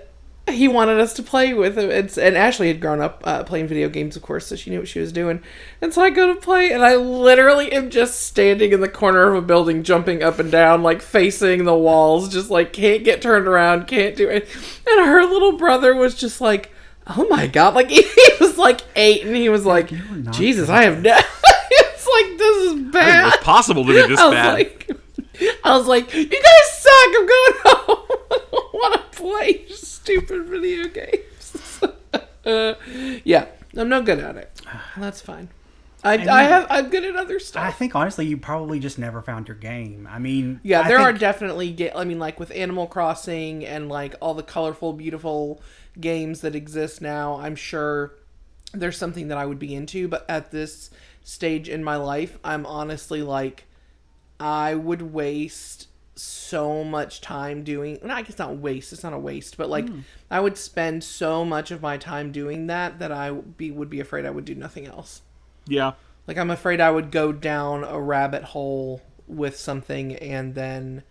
Speaker 3: he wanted us to play with him. And Ashley had grown up playing video games, of course, so she knew what she was doing. And so I go to play, and I literally am just standing in the corner of a building, jumping up and down, like facing the walls, just like can't get turned around, can't do it. And her little brother was just like, oh my God. Like, he was like 8, and he was like, Jesus, I have never. It's like, this is bad.
Speaker 2: I didn't know it's possible to be this bad.
Speaker 3: I was like, you guys suck. I'm going home. I don't want to play stupid video games. Yeah, I'm no good at it. That's fine. I'm good at other stuff.
Speaker 4: I think honestly, you probably just never found your game. I mean,
Speaker 3: yeah, there are definitely. Like with Animal Crossing and like all the colorful, beautiful games that exist now, I'm sure there's something that I would be into. But at this stage in my life, I'm honestly like, I would waste so much time doing. No, I guess not waste. It's not a waste, but like I would spend so much of my time doing that I would be afraid I would do nothing else.
Speaker 2: Yeah.
Speaker 3: Like, I'm afraid I would go down a rabbit hole with something and then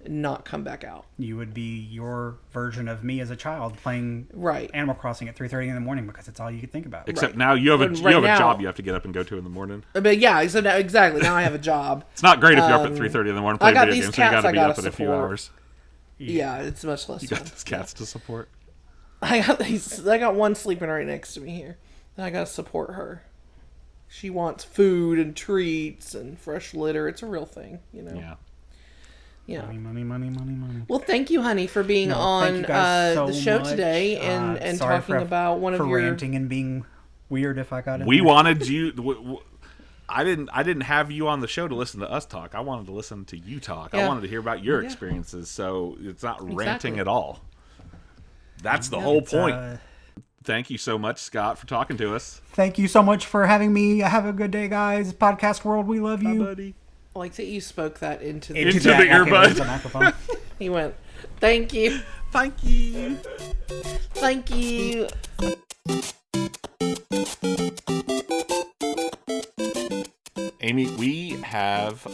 Speaker 3: not come back out.
Speaker 4: You would be your version of me as a child playing Animal Crossing at 3:30 in the morning because it's all you could think about.
Speaker 2: Except now you have a job you have to get up and go to in the morning.
Speaker 3: But yeah, so now, exactly. Now I have a job.
Speaker 2: It's not great if you're up at 3:30 in the morning playing video games. So you got to be up in a few hours.
Speaker 3: Yeah, it's much less.
Speaker 2: You got those cats to support.
Speaker 3: I got one sleeping right next to me here. And I got to support her. She wants food and treats and fresh litter. It's a real thing, you know.
Speaker 2: Yeah.
Speaker 3: Yeah.
Speaker 4: Money.
Speaker 3: Well, thank you, honey, for being on the show today and talking about one of your
Speaker 4: ranting and being weird. If I got it,
Speaker 2: we wanted you. I didn't have you on the show to listen to us talk. I wanted to listen to you talk.
Speaker 3: Yeah.
Speaker 2: I wanted to hear about your experiences. So it's not ranting at all. That's the whole point. Thank you so much, Scott, for talking to us.
Speaker 4: Thank you so much for having me. Have a good day, guys. Podcast world, we love you.
Speaker 2: Bye, buddy.
Speaker 3: I like that you spoke that into the
Speaker 2: earbud.
Speaker 4: The microphone.
Speaker 3: He went, thank you.
Speaker 2: Thank you.
Speaker 3: Thank you.
Speaker 2: Amy, we have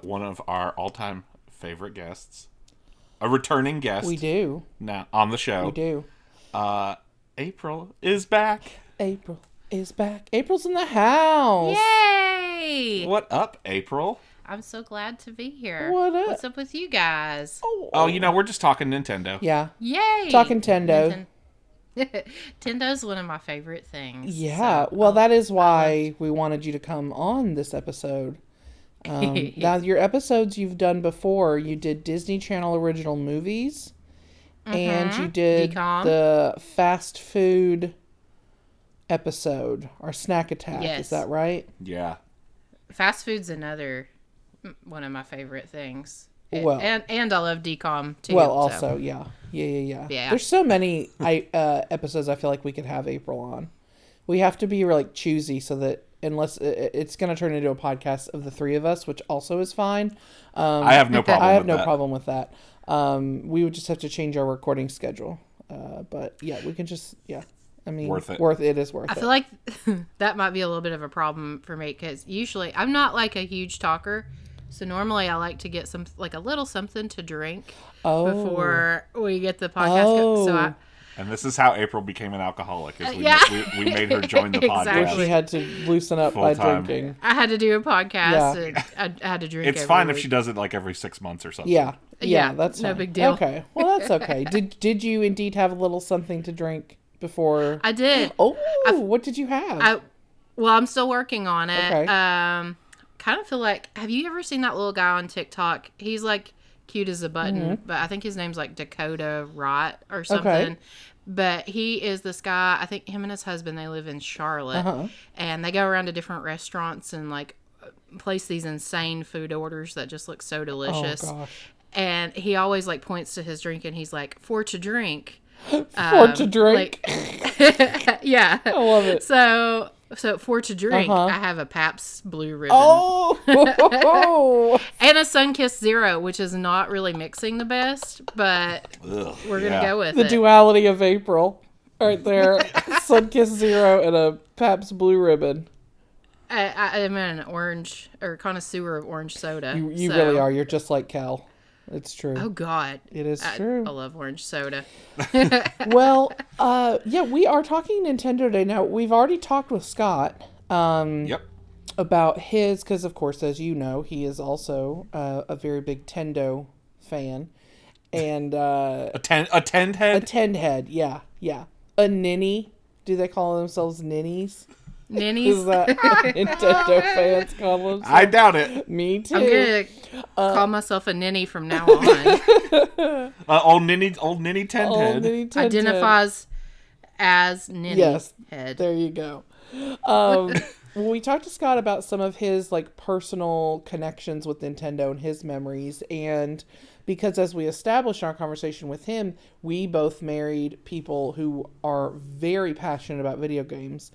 Speaker 2: one of our all-time favorite guests, a returning guest.
Speaker 3: We do.
Speaker 2: Now on the show.
Speaker 3: We do.
Speaker 2: April is back.
Speaker 3: April is back. April's in the house.
Speaker 5: Yay!
Speaker 2: What up, April?
Speaker 5: I'm so glad to be here.
Speaker 3: What up?
Speaker 5: What's up with you guys?
Speaker 2: Oh, we're just talking Nintendo.
Speaker 3: Yeah.
Speaker 5: Yay!
Speaker 3: Talking Tendo.
Speaker 5: Nintendo's one of my favorite things.
Speaker 3: Yeah.
Speaker 5: So,
Speaker 3: well, that is why we wanted you to come on this episode. Now, your episodes you've done before, you did Disney Channel original movies, and you did
Speaker 5: DCOM.
Speaker 3: the fast food episode, or Snack Attack.
Speaker 5: Yes.
Speaker 3: Is that right?
Speaker 2: Yeah.
Speaker 5: fast food's another one of my favorite things.
Speaker 3: Well,
Speaker 5: and I love DCOM too.
Speaker 3: well,
Speaker 5: so.
Speaker 3: also, yeah.
Speaker 5: Yeah.
Speaker 3: There's so many episodes I feel like we could have April on. We have to be like choosy so that unless it's going to turn into a podcast of the three of us, which also is fine.
Speaker 2: I have no problem.
Speaker 3: I have no problem with that. We would just have to change our recording schedule. But yeah, we can just I mean,
Speaker 2: worth it.
Speaker 3: It is worth it.
Speaker 5: I feel like that might be a little bit of a problem for me because usually I'm not like a huge talker. So normally I like to get a little something to drink before we get the podcast.
Speaker 2: And this is how April became an alcoholic. Is we made her join the
Speaker 5: Exactly.
Speaker 2: podcast.
Speaker 3: She had to loosen up by
Speaker 2: Full-time.
Speaker 3: drinking.
Speaker 5: I had to do a podcast and I had to drink.
Speaker 2: It's
Speaker 5: every
Speaker 2: fine
Speaker 5: week.
Speaker 2: if she does it like every 6 months or something.
Speaker 3: Yeah,
Speaker 5: Yeah,
Speaker 3: that's
Speaker 5: no
Speaker 3: fine.
Speaker 5: big deal.
Speaker 3: Okay, well that's okay. Did you indeed have a little something to drink before?
Speaker 5: I did.
Speaker 3: Oh, what did you have?
Speaker 5: I'm still working on it.
Speaker 3: Okay.
Speaker 5: Kind of feel like, have you ever seen that little guy on TikTok? He's like cute as a button, but I think his name's like Dakota Rot or something.
Speaker 3: Okay.
Speaker 5: But he is this guy, I think him and his husband, they live in Charlotte. And they go around to different restaurants and like place these insane food orders that just look so delicious.
Speaker 3: Oh gosh.
Speaker 5: And he always like points to his drink and he's like, for to drink.
Speaker 3: For to drink.
Speaker 5: Yeah.
Speaker 3: I love it.
Speaker 5: So for to drink, I have a Pabst Blue Ribbon.
Speaker 3: Oh.
Speaker 5: And a Sunkist Zero, which is not really mixing the best, but we're going to go with
Speaker 3: The
Speaker 5: it.
Speaker 3: duality of April. Right there. Sunkist Zero and a Pabst Blue Ribbon.
Speaker 5: I am an orange or connoisseur of orange soda.
Speaker 3: You
Speaker 5: so-
Speaker 3: really are. You're just like Cal. It's true.
Speaker 5: Oh, God.
Speaker 3: It is true.
Speaker 5: I love orange soda.
Speaker 3: Well, we are talking Nintendo today. Now, we've already talked with Scott about his, because, of course, as you know, he is also a very big Tendo fan. And
Speaker 2: A tend head?
Speaker 3: a Tend-head, yeah. A ninny. Do they call themselves ninnies? Is
Speaker 5: Ninnies.
Speaker 3: that Nintendo fans call themselves?
Speaker 2: I doubt it.
Speaker 3: Me too.
Speaker 5: I'm going to call myself a ninny from now on.
Speaker 2: Old ninny tend
Speaker 3: Oh,
Speaker 2: head.
Speaker 3: ninny Tend-head.
Speaker 5: Identifies as ninny
Speaker 3: Yes,
Speaker 5: head.
Speaker 3: there you go. Well, we talked to Scott about some of his like personal connections with Nintendo and his memories, and because as we established our conversation with him, we both married people who are very passionate about video games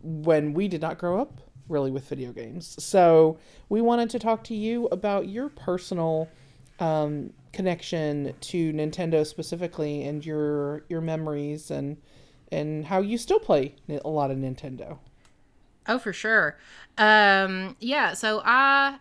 Speaker 3: when we did not grow up really with video games. So we wanted to talk to you about your personal connection to Nintendo specifically, and your memories and how you still play a lot of Nintendo.
Speaker 5: Oh, for sure. So I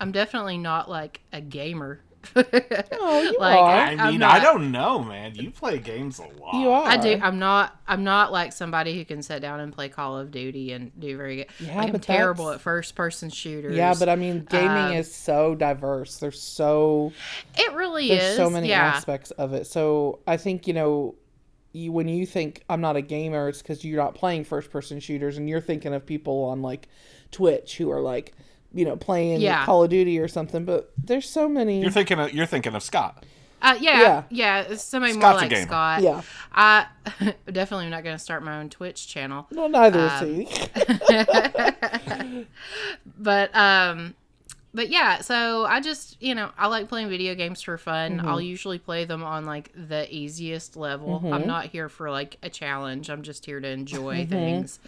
Speaker 5: I'm definitely not like a gamer.
Speaker 3: Oh, you
Speaker 5: Like,
Speaker 3: are.
Speaker 2: I mean, I don't know, man. You play games a lot.
Speaker 3: You are.
Speaker 5: I do. I'm not like somebody who can sit down and play Call of Duty and do very good.
Speaker 3: Yeah,
Speaker 5: like, I'm
Speaker 3: but
Speaker 5: terrible
Speaker 3: that's-
Speaker 5: at first person shooters.
Speaker 3: Yeah, but I mean, gaming is so diverse.
Speaker 5: It really is.
Speaker 3: There's so many
Speaker 5: yeah.
Speaker 3: aspects of it. So I think, when you think I'm not a gamer, it's because you're not playing first person shooters, and you're thinking of people on like Twitch who are like, playing Call of Duty or something. But there's so many.
Speaker 2: You're thinking of Scott.
Speaker 5: Yeah. It's somebody
Speaker 2: Scott's
Speaker 5: more
Speaker 2: a
Speaker 5: like
Speaker 2: gamer.
Speaker 5: Scott.
Speaker 3: Yeah.
Speaker 5: I definitely am not going to start my own Twitch channel.
Speaker 3: Well, neither is he.
Speaker 5: But yeah, so I just, I like playing video games for fun.
Speaker 3: Mm-hmm.
Speaker 5: I'll usually play them on like the easiest level.
Speaker 3: Mm-hmm.
Speaker 5: I'm not here for like a challenge. I'm just here to enjoy
Speaker 3: Mm-hmm.
Speaker 5: things.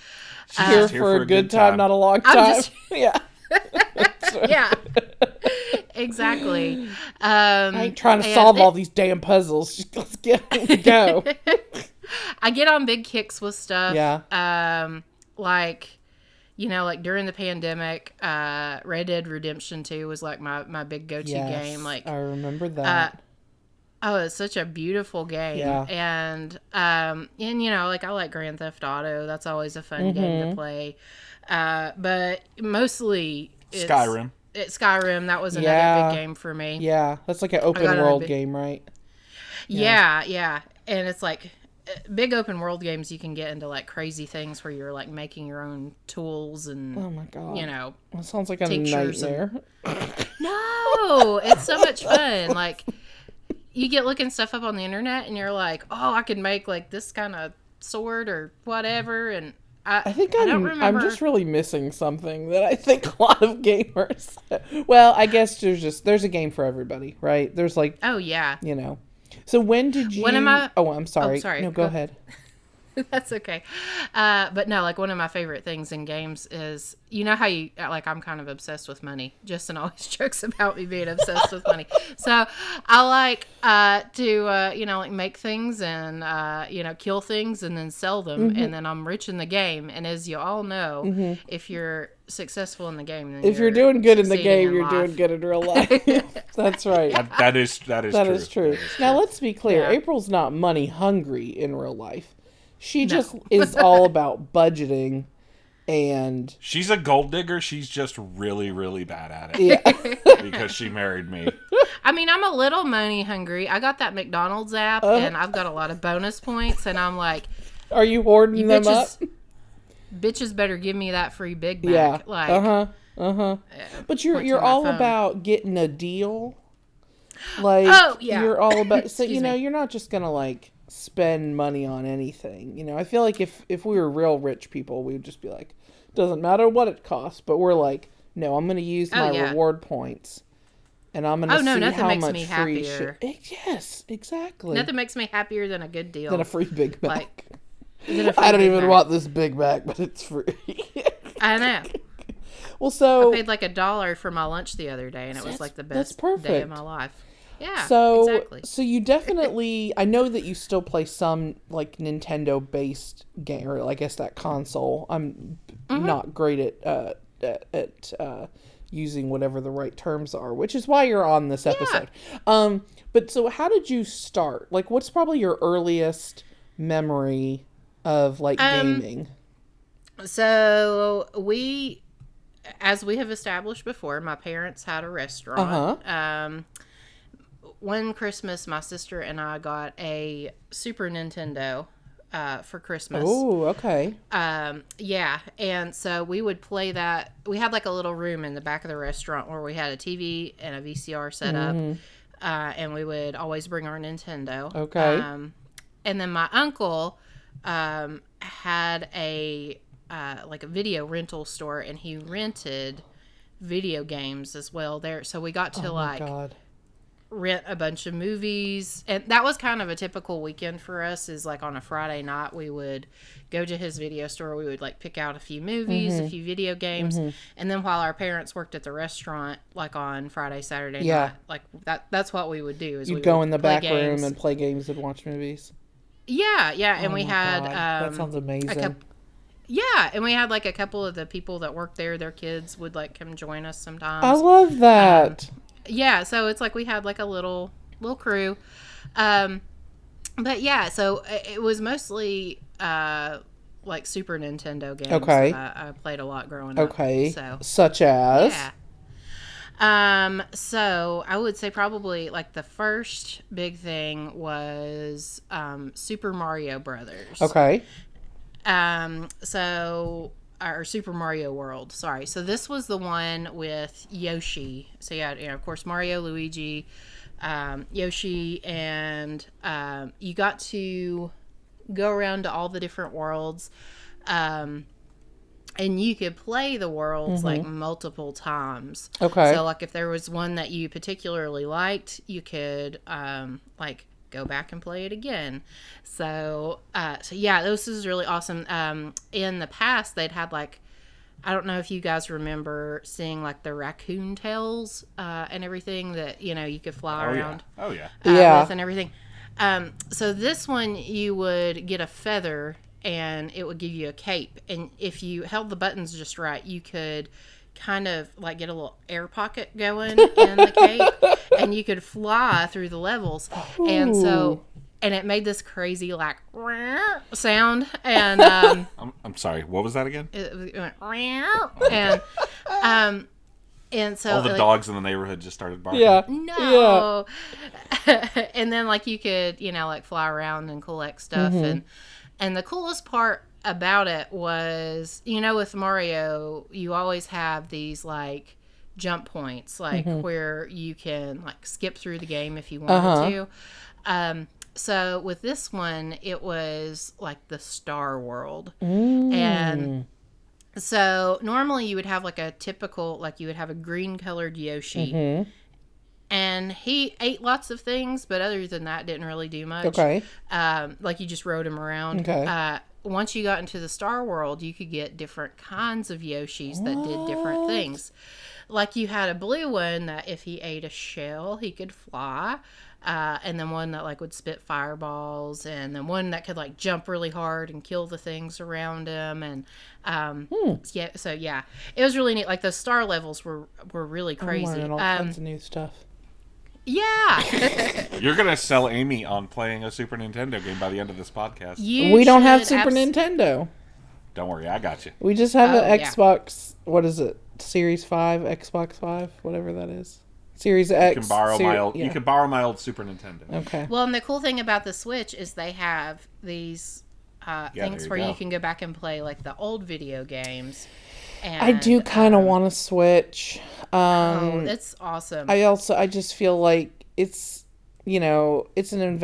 Speaker 3: Here for a good time, not a long time.
Speaker 5: just-
Speaker 3: Yeah.
Speaker 5: Yeah. Exactly.
Speaker 3: I ain't trying to solve all these damn puzzles. Just let's go.
Speaker 5: I get on big kicks with stuff.
Speaker 3: Yeah.
Speaker 5: Like during the pandemic, Red Dead Redemption 2 was like my big go-to game. Like,
Speaker 3: I remember that.
Speaker 5: oh, it's such a beautiful game.
Speaker 3: Yeah.
Speaker 5: And like I like Grand Theft Auto. That's always a fun game to play. But mostly it's
Speaker 2: Skyrim.
Speaker 5: Skyrim. That was another big game for me.
Speaker 3: Yeah, that's like an open
Speaker 5: got on a
Speaker 3: world
Speaker 5: big-
Speaker 3: game, right?
Speaker 5: Yeah. And it's like big open world games, you can get into like crazy things where you're like making your own tools and
Speaker 3: Oh my god. That sounds like a
Speaker 5: tinctures
Speaker 3: nightmare.
Speaker 5: No, it's so much fun. Like, you get looking stuff up on the internet and you're like, oh, I could make like this kind of sword or whatever. And
Speaker 3: I think
Speaker 5: don't
Speaker 3: I'm
Speaker 5: remember.
Speaker 3: just really missing something that I think a lot of gamers. Well, I guess there's a game for everybody, right? There's like,
Speaker 5: oh yeah,
Speaker 3: So when did you?
Speaker 5: When am I-
Speaker 3: Oh, I'm sorry.
Speaker 5: Oh, sorry.
Speaker 3: No, go ahead.
Speaker 5: that's okay. But no, like one of my favorite things in games is, how you, like, I'm kind of obsessed with money. Justin always jokes about me being obsessed with money. So I like to, like make things and, kill things and then sell them. And then I'm rich in the game. And as you all know, if you're successful in the game, then
Speaker 3: If you're doing good in the
Speaker 5: succeeding
Speaker 3: game, you're doing
Speaker 5: life.
Speaker 3: good in real life. That's right.
Speaker 2: That is
Speaker 3: That
Speaker 2: true.
Speaker 3: is true. Now let's be clear.
Speaker 5: Yeah.
Speaker 3: April's not money hungry in real life. She just is all about budgeting and
Speaker 2: She's a gold digger. She's just really, really bad at it.
Speaker 3: yeah.
Speaker 2: Because she married me.
Speaker 5: I mean, I'm a little money hungry. I got that McDonald's app, and I've got a lot of bonus points, and I'm like,
Speaker 3: Are you hoarding
Speaker 5: you
Speaker 3: them up?
Speaker 5: bitches better give me that free Big Mac.
Speaker 3: Yeah.
Speaker 5: Like,
Speaker 3: But you're
Speaker 5: to my
Speaker 3: all
Speaker 5: phone.
Speaker 3: about getting a deal. Like
Speaker 5: Oh, yeah.
Speaker 3: you're all about so
Speaker 5: Excuse me.
Speaker 3: you're not just gonna like spend money on anything. I feel like if we were real rich people, we would just be like, doesn't matter what it costs, but we're like, no, I'm gonna use my
Speaker 5: yeah.
Speaker 3: reward points and I'm gonna
Speaker 5: Oh, no,
Speaker 3: see
Speaker 5: nothing
Speaker 3: how
Speaker 5: makes
Speaker 3: much
Speaker 5: me
Speaker 3: free
Speaker 5: happier.
Speaker 3: shit. Yes, exactly.
Speaker 5: nothing makes me happier than a good deal.
Speaker 3: Than a free Big Mac.
Speaker 5: Like, than a free
Speaker 3: I don't
Speaker 5: Big
Speaker 3: even
Speaker 5: Mac.
Speaker 3: want this Big Mac, but it's free.
Speaker 5: I know.
Speaker 3: Well, so
Speaker 5: I paid like $1 for my lunch the other day, and it was like the
Speaker 3: that's
Speaker 5: best day
Speaker 3: perfect.
Speaker 5: of my life. Yeah,
Speaker 3: So,
Speaker 5: exactly.
Speaker 3: so you definitely, I know that you still play some like Nintendo based game, or I guess that console. I'm not great at using whatever the right terms are, which is why you're on this episode. But so how did you start? Like, what's probably your earliest memory of like gaming?
Speaker 5: So as we have established before, my parents had a restaurant. One Christmas, my sister and I got a Super Nintendo for Christmas.
Speaker 3: Oh, okay.
Speaker 5: Yeah, and so we would play that. We had like a little room in the back of the restaurant where we had a TV and a VCR set up, and we would always bring our Nintendo.
Speaker 3: Okay.
Speaker 5: And then my uncle had a like a video rental store, and he rented video games as well there. So we got to
Speaker 3: God.
Speaker 5: rent a bunch of movies, and that was kind of a typical weekend for us. Is like on a Friday night we would go to his video store, we would like pick out a few movies, a few video games, and then while our parents worked at the restaurant, like on Friday, Saturday night, like that's what we would do. Is
Speaker 3: You'd
Speaker 5: we
Speaker 3: go
Speaker 5: would
Speaker 3: in the
Speaker 5: play
Speaker 3: back room
Speaker 5: games.
Speaker 3: and play games and watch movies.
Speaker 5: Yeah, and
Speaker 3: Oh
Speaker 5: we
Speaker 3: my
Speaker 5: had
Speaker 3: God, that sounds amazing.
Speaker 5: Yeah, and we had like a couple of the people that worked there, their kids would like come join us sometimes.
Speaker 3: I love that.
Speaker 5: Yeah, so it's like we had like a little crew. But yeah, so it was mostly like Super Nintendo games.
Speaker 3: Okay.
Speaker 5: That I played a lot growing up.
Speaker 3: Okay.
Speaker 5: So
Speaker 3: Such as?
Speaker 5: yeah. So I would say probably like the first big thing was Super Mario Brothers.
Speaker 3: Okay.
Speaker 5: Or Super Mario World, sorry. So this was the one with Yoshi. So yeah, of course Mario, Luigi, Yoshi, and you got to go around to all the different worlds, and you could play the worlds like multiple times.
Speaker 3: Okay.
Speaker 5: So like if there was one that you particularly liked, you could like go back and play it again. So yeah, this is really awesome. In the past, they'd had like, I don't know if you guys remember seeing like the raccoon tails and everything that, you could fly around.
Speaker 2: Oh, yeah.
Speaker 5: With and everything. So this one, you would get a feather and it would give you a cape. And if you held the buttons just right, you could kind of like get a little air pocket going in the cape and you could fly through the levels.
Speaker 3: Ooh.
Speaker 5: And it made this crazy like sound, and
Speaker 2: I'm sorry, what was that again?
Speaker 5: it went and so
Speaker 2: All the dogs in the neighborhood just started barking.
Speaker 3: Yeah.
Speaker 5: no and then like you could like fly around and collect stuff. And the coolest part about it was, with Mario, you always have these like jump points, like where you can like skip through the game if you wanted to. So with this one, it was like the Star World. And so normally you would have like a typical, like you would have a green colored Yoshi. And he ate lots of things, but other than that, didn't really do much.
Speaker 3: Okay.
Speaker 5: Like you just rode him around.
Speaker 3: Okay.
Speaker 5: Once you got into the Star World, you could get different kinds of Yoshis that did different things. Like you had a blue one that if he ate a shell, he could fly. And then one that like would spit fireballs, and then one that could like jump really hard and kill the things around him. And yeah, so yeah, it was really neat. Like those star levels were really crazy.
Speaker 3: I'm learning all kinds of new stuff.
Speaker 5: Yeah.
Speaker 2: You're going to sell Amy on playing a Super Nintendo game by the end of this podcast.
Speaker 3: We don't have Super Nintendo.
Speaker 2: Don't worry, I got you.
Speaker 3: We just have an
Speaker 5: yeah.
Speaker 3: Xbox. What is it? Series 5, Xbox 5, whatever that is. Series X.
Speaker 2: You can borrow you can borrow my old Super Nintendo.
Speaker 3: Okay.
Speaker 5: Well, and the cool thing about the Switch is they have these things where you can go back and play like the old video games. And,
Speaker 3: I do kind of want to Switch.
Speaker 5: It's awesome.
Speaker 3: I just feel like it's, it's an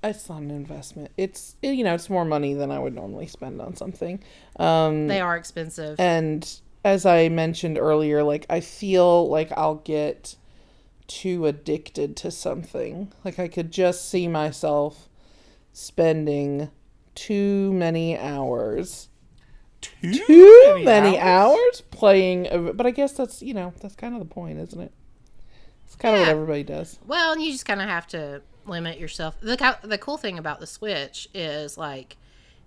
Speaker 3: it's not an investment. It's, it's more money than I would normally spend on something.
Speaker 5: They are expensive.
Speaker 3: And as I mentioned earlier, like I feel like I'll get too addicted to something. Like I could just see myself spending too many hours. Too many hours playing, but I guess that's that's kind of the point, isn't it? It's kind of what everybody does.
Speaker 5: Well, you just kind of have to limit yourself. The cool thing about the Switch is like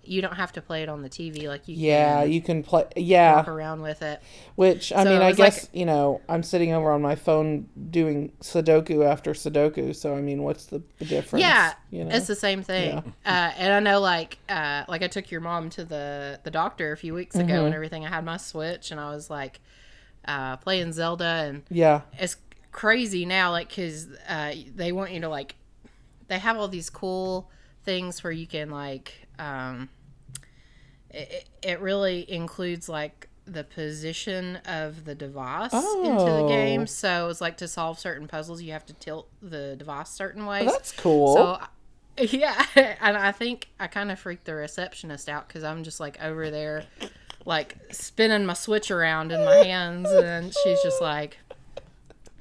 Speaker 5: you don't have to play it on the TV. Like
Speaker 3: you can play. Yeah,
Speaker 5: walk around with it.
Speaker 3: Which I mean, I guess I'm sitting over on my phone doing Sudoku after Sudoku. So I mean, what's the difference?
Speaker 5: Yeah, it's the same thing. Yeah. And I know, like I took your mom to the doctor a few weeks ago and everything. I had my Switch and I was like playing Zelda, and it's crazy now, like because they want you to like. They have all these cool things where you can like. It really includes like the position of the device into the game. So it's like to solve certain puzzles, you have to tilt the device certain ways.
Speaker 3: Oh, that's cool.
Speaker 5: So yeah, and I think I kind of freaked the receptionist out because I'm just like over there, like spinning my Switch around in my hands, and she's just like,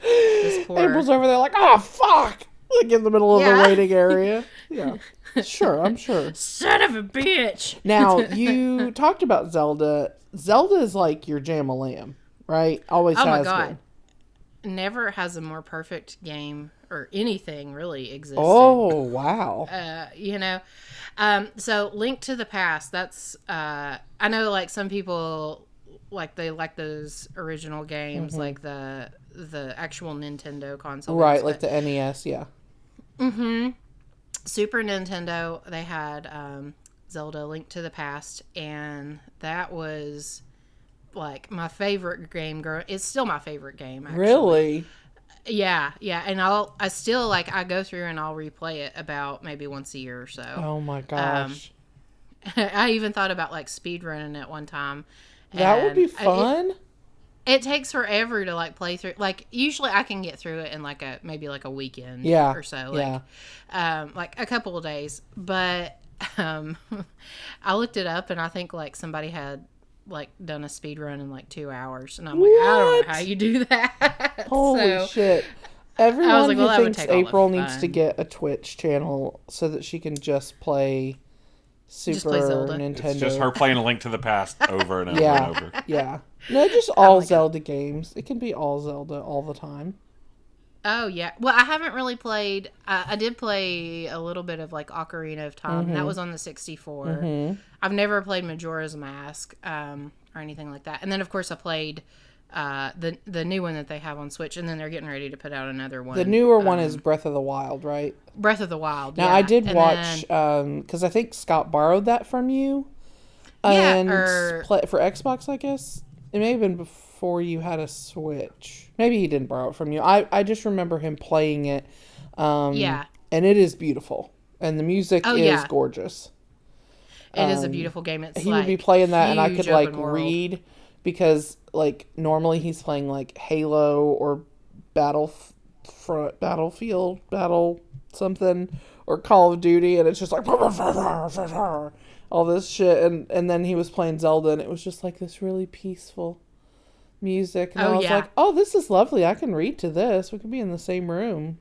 Speaker 5: this poor.
Speaker 3: April's over there like, oh fuck, like in the middle of the waiting area. Yeah. Sure, I'm sure.
Speaker 5: Son of a bitch.
Speaker 3: Now, you talked about Zelda. Zelda is like your jam-a-lamb, right? Always has been.
Speaker 5: never has a more perfect game or anything really existed.
Speaker 3: Oh, wow.
Speaker 5: So Link to the Past, that's, I know like some people, like they like those original games, like the actual Nintendo console
Speaker 3: Right,
Speaker 5: games,
Speaker 3: like the NES, yeah.
Speaker 5: Super Nintendo, they had Zelda Link to the Past, and that was like my favorite game. It's still my favorite game, actually.
Speaker 3: Really?
Speaker 5: Yeah, and I still like, I go through and I'll replay it about maybe once a year or so.
Speaker 3: Oh my gosh.
Speaker 5: I even thought about like speed running it one time.
Speaker 3: That would be fun.
Speaker 5: It takes forever to like play through. Like usually I can get through it in like maybe like a weekend or so. Like a couple of days. But I looked it up and I think like somebody had like done a speed run in like 2 hours, and I'm like, I don't know how you do that.
Speaker 3: Holy shit. Everyone
Speaker 5: like,
Speaker 3: who
Speaker 5: that would
Speaker 3: thinks
Speaker 5: take all the
Speaker 3: April needs
Speaker 5: fun.
Speaker 3: to get a Twitch channel so that she can just play Super
Speaker 5: play Zelda.
Speaker 3: Nintendo.
Speaker 2: It's just her playing A Link to the Past over and over
Speaker 3: Yeah.
Speaker 2: and over.
Speaker 3: Yeah. No, just all Zelda games. It can be all Zelda all the time.
Speaker 5: Oh, yeah. Well, I haven't really played. I did play a little bit of like Ocarina of Time. That was on the 64. I've never played Majora's Mask or anything like that. And then, of course, I played the new one that they have on Switch. And then they're getting ready to put out another one.
Speaker 3: The newer one is Breath of the Wild, right?
Speaker 5: Breath of the Wild.
Speaker 3: Now,
Speaker 5: yeah.
Speaker 3: I did
Speaker 5: And
Speaker 3: watch,
Speaker 5: then-
Speaker 3: because I think Scott borrowed that from you.
Speaker 5: Yeah,
Speaker 3: And
Speaker 5: or-
Speaker 3: for Xbox, I guess. It may have been before you had a Switch. Maybe he didn't borrow it from you. I just remember him playing it.
Speaker 5: Yeah.
Speaker 3: And it is beautiful. And the music is
Speaker 5: yeah.
Speaker 3: gorgeous.
Speaker 5: It is a beautiful game. It's
Speaker 3: He
Speaker 5: like
Speaker 3: would be playing that, and I
Speaker 5: huge
Speaker 3: could like
Speaker 5: open world.
Speaker 3: read, because like normally he's playing like Halo or Battlefield, Battle something, or Call of Duty, and it's just like all this shit, and then he was playing Zelda, and it was just like this really peaceful music, and I was like, oh, this is lovely. I can read to this. We could be in the same room.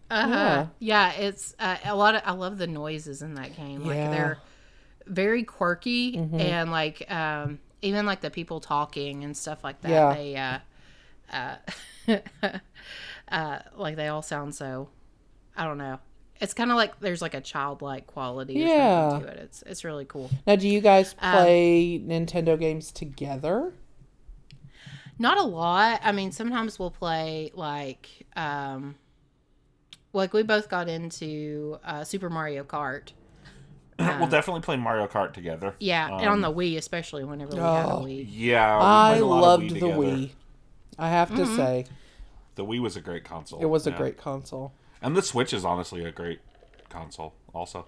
Speaker 5: Yeah, it's a lot of. I love the noises in that game. Like they're very quirky, and like even like the people talking and stuff like that. They like they all sound so. I don't know. It's kind of like there's like a childlike quality or something to it. It's really cool.
Speaker 3: Now, do you guys play Nintendo games together?
Speaker 5: Not a lot. I mean, sometimes we'll play like we both got into Super Mario Kart.
Speaker 2: We'll definitely play Mario Kart together.
Speaker 5: Yeah, and on the Wii, especially whenever we had a Wii.
Speaker 2: Yeah, we
Speaker 3: I
Speaker 2: played a lot
Speaker 3: loved
Speaker 2: of Wii
Speaker 3: the
Speaker 2: together.
Speaker 3: Wii. I have to say,
Speaker 2: The Wii was a great console.
Speaker 3: it was a great console.
Speaker 2: And the Switch is honestly a great console also.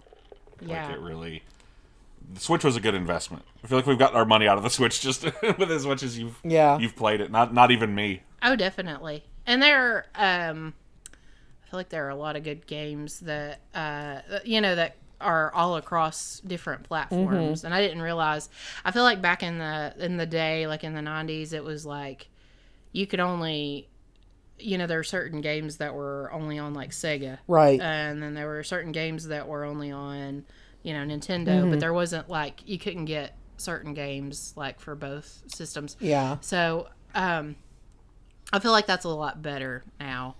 Speaker 5: Yeah.
Speaker 2: Like, it really... The Switch was a good investment. I feel like we've gotten our money out of the Switch just with as much as you've played it. Not even me.
Speaker 5: Oh, definitely. And there, I feel like there are a lot of good games that, that are all across different platforms. And I didn't realize. I feel like back in the day, like in the 90s, it was like you could only. There were certain games that were only on like Sega,
Speaker 3: Right?
Speaker 5: And then there were certain games that were only on, Nintendo. But there wasn't like you couldn't get certain games like for both systems.
Speaker 3: Yeah.
Speaker 5: So I feel like that's a lot better now.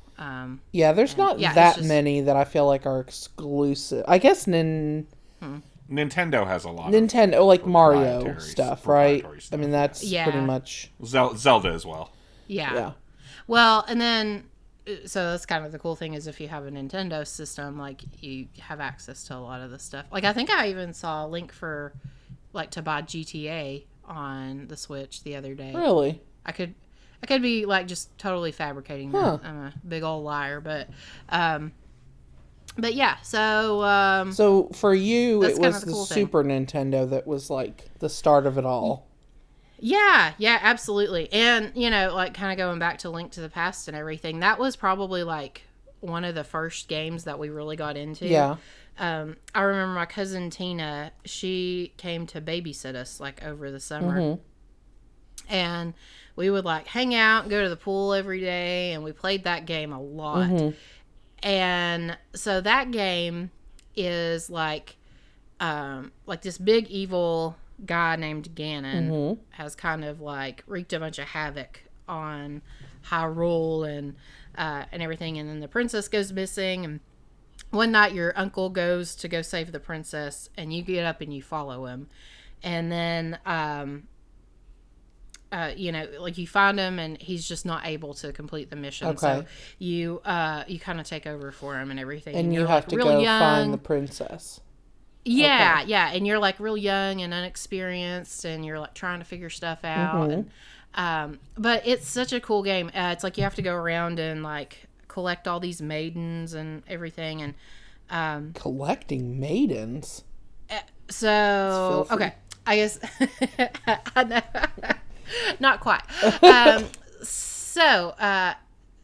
Speaker 3: There's not that many that I feel like are exclusive. I guess
Speaker 2: Nintendo has a lot.
Speaker 3: Nintendo, like Mario
Speaker 2: proprietary
Speaker 3: stuff, right?
Speaker 2: stuff.
Speaker 3: I mean, that's pretty much
Speaker 2: Zelda as well.
Speaker 5: Yeah. Well, and then, so that's kind of the cool thing is if you have a Nintendo system, like, you have access to a lot of the stuff. Like, I think I even saw a link for, like, to buy GTA on the Switch the other day.
Speaker 3: Really?
Speaker 5: I could be, like, just totally fabricating that. I'm a big old liar, but yeah, so...
Speaker 3: so, for you, it was
Speaker 5: the
Speaker 3: the
Speaker 5: cool thing.
Speaker 3: Super Nintendo that was, like, the start of it all.
Speaker 5: Yeah, absolutely. And, like kind of going back to Link to the Past and everything, that was probably like one of the first games that we really got into.
Speaker 3: Yeah.
Speaker 5: I remember my cousin Tina, she came to babysit us like over the summer. And we would like hang out and go to the pool every day, and we played that game a lot. And so that game is like this big evil guy named Ganon has kind of like wreaked a bunch of havoc on Hyrule and everything. And then the princess goes missing, and one night your uncle goes to go save the princess, and you get up and you follow him. And then, like you find him and he's just not able to complete the mission.
Speaker 3: Okay.
Speaker 5: So you kind of take over for him and everything.
Speaker 3: And you
Speaker 5: you're
Speaker 3: have
Speaker 5: like
Speaker 3: to
Speaker 5: real
Speaker 3: go
Speaker 5: young.
Speaker 3: find the princess.
Speaker 5: Yeah,
Speaker 3: Okay.
Speaker 5: yeah. And you're like real young and inexperienced, and you're like trying to figure stuff out. And, but it's such a cool game. It's like you have to go around and like collect all these maidens and everything. And,
Speaker 3: Collecting maidens?
Speaker 5: so,
Speaker 3: filthy.
Speaker 5: okay, I guess I know. Not quite.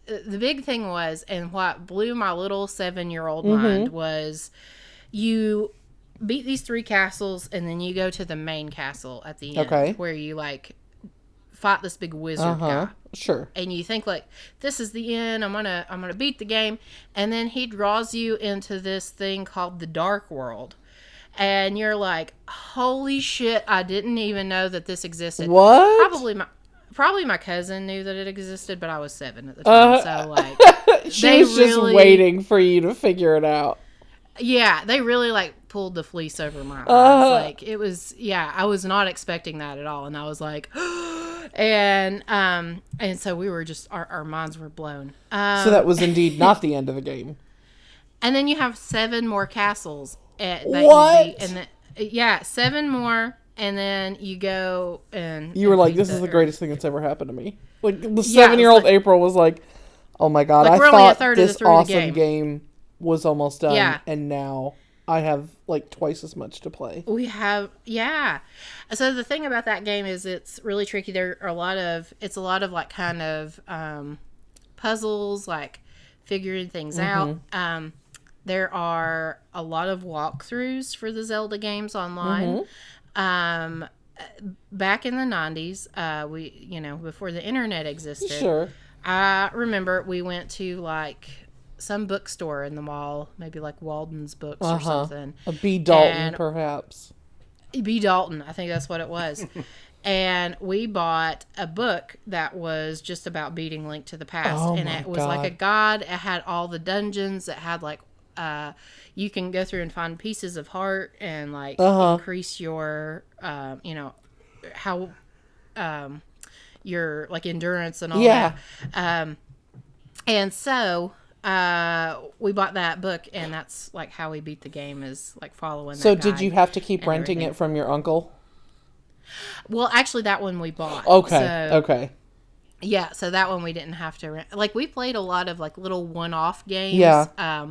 Speaker 5: The big thing was, and what blew my little 7-year-old mind was, you beat these 3 castles, and then you go to the main castle at the end,
Speaker 3: Okay.
Speaker 5: where you like fight this big wizard guy.
Speaker 3: Sure.
Speaker 5: And you think like, this is the end, I'm gonna beat the game, and then he draws you into this thing called the Dark World, and you're like, holy shit, I didn't even know that this existed.
Speaker 3: What?
Speaker 5: Probably my cousin knew that it existed, but I was 7 at the time, so like
Speaker 3: She was just waiting for you to figure it out.
Speaker 5: Yeah, they really like pulled the fleece over my eyes. Like it was, I was not expecting that at all, and I was like, and so we were just our minds were blown.
Speaker 3: So that was indeed not the end of the game.
Speaker 5: And then you have 7 more castles. That
Speaker 3: What?
Speaker 5: You beat, and 7 more, and then you go and
Speaker 3: You were
Speaker 5: and
Speaker 3: like,
Speaker 5: beat
Speaker 3: this is the greatest thing that's ever happened to me. Like, the
Speaker 5: Yeah, it was
Speaker 3: 7-year-old
Speaker 5: like-
Speaker 3: April was like, oh my god,
Speaker 5: Like,
Speaker 3: I
Speaker 5: we're only a
Speaker 3: thought
Speaker 5: third of the
Speaker 3: this
Speaker 5: through the
Speaker 3: awesome
Speaker 5: game.
Speaker 3: game was almost done,
Speaker 5: Yeah.
Speaker 3: and now I have like twice as much to play.
Speaker 5: We have, So the thing about that game is it's really tricky. There are a lot of like kind of puzzles, like figuring things out. There are a lot of walkthroughs for the Zelda games online. Back in the 90s, before the internet existed,
Speaker 3: Sure.
Speaker 5: I remember we went to like some bookstore in the mall, maybe like Walden's Books or something.
Speaker 3: A B. Dalton,
Speaker 5: And-
Speaker 3: perhaps.
Speaker 5: B. Dalton, I think that's what it was. And we bought a book that was just about beating Link to the Past.
Speaker 3: Oh
Speaker 5: and
Speaker 3: my
Speaker 5: it was like a
Speaker 3: God.
Speaker 5: guide. It had all the dungeons. It had like, you can go through and find pieces of heart and like increase your, how, your like endurance and all
Speaker 3: Yeah.
Speaker 5: that. And so, we bought that book, and that's like how we beat the game, is like following
Speaker 3: So
Speaker 5: that
Speaker 3: did
Speaker 5: guide
Speaker 3: you have to keep
Speaker 5: and
Speaker 3: renting
Speaker 5: everything.
Speaker 3: it from your uncle?
Speaker 5: Well, actually, that one we bought.
Speaker 3: Okay.
Speaker 5: So,
Speaker 3: Okay.
Speaker 5: Yeah, so that one we didn't have to rent. Like, we played a lot of like little one-off games.
Speaker 3: Yeah.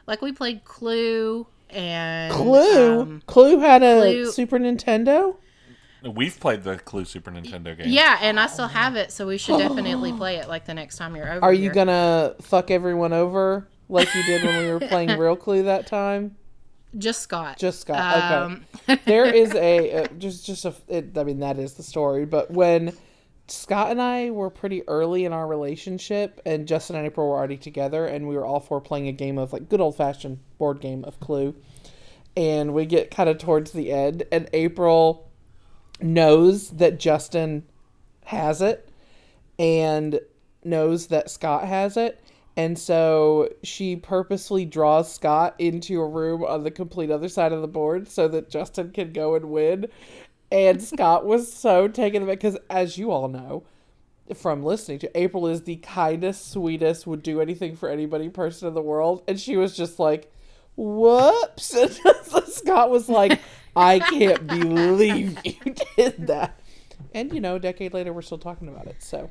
Speaker 5: Like we played Clue and
Speaker 3: Clue? Clue had a
Speaker 5: Clue-
Speaker 3: Super Nintendo?
Speaker 2: We've played the Clue Super Nintendo game.
Speaker 5: Yeah, and I still have it, so we should definitely play it like the next time you're over.
Speaker 3: Are you
Speaker 5: here.
Speaker 3: gonna fuck everyone over like you did when we were playing Real Clue that time?
Speaker 5: Just Scott.
Speaker 3: Just Scott. Okay. There is that is the story. But when Scott and I were pretty early in our relationship, and Justin and April were already together, and we were all 4 playing a game of like good old fashioned board game of Clue, and we get kind of towards the end, and April knows that Justin has it, and knows that Scott has it. And so she purposely draws Scott into a room on the complete other side of the board so that Justin can go and win. And Scott was so taken aback because, as you all know from listening to, April is the kindest, sweetest, would do anything for anybody person in the world. And she was just like, whoops. And Scott was like, I can't believe you did that. And, a decade later, we're still talking about it. So.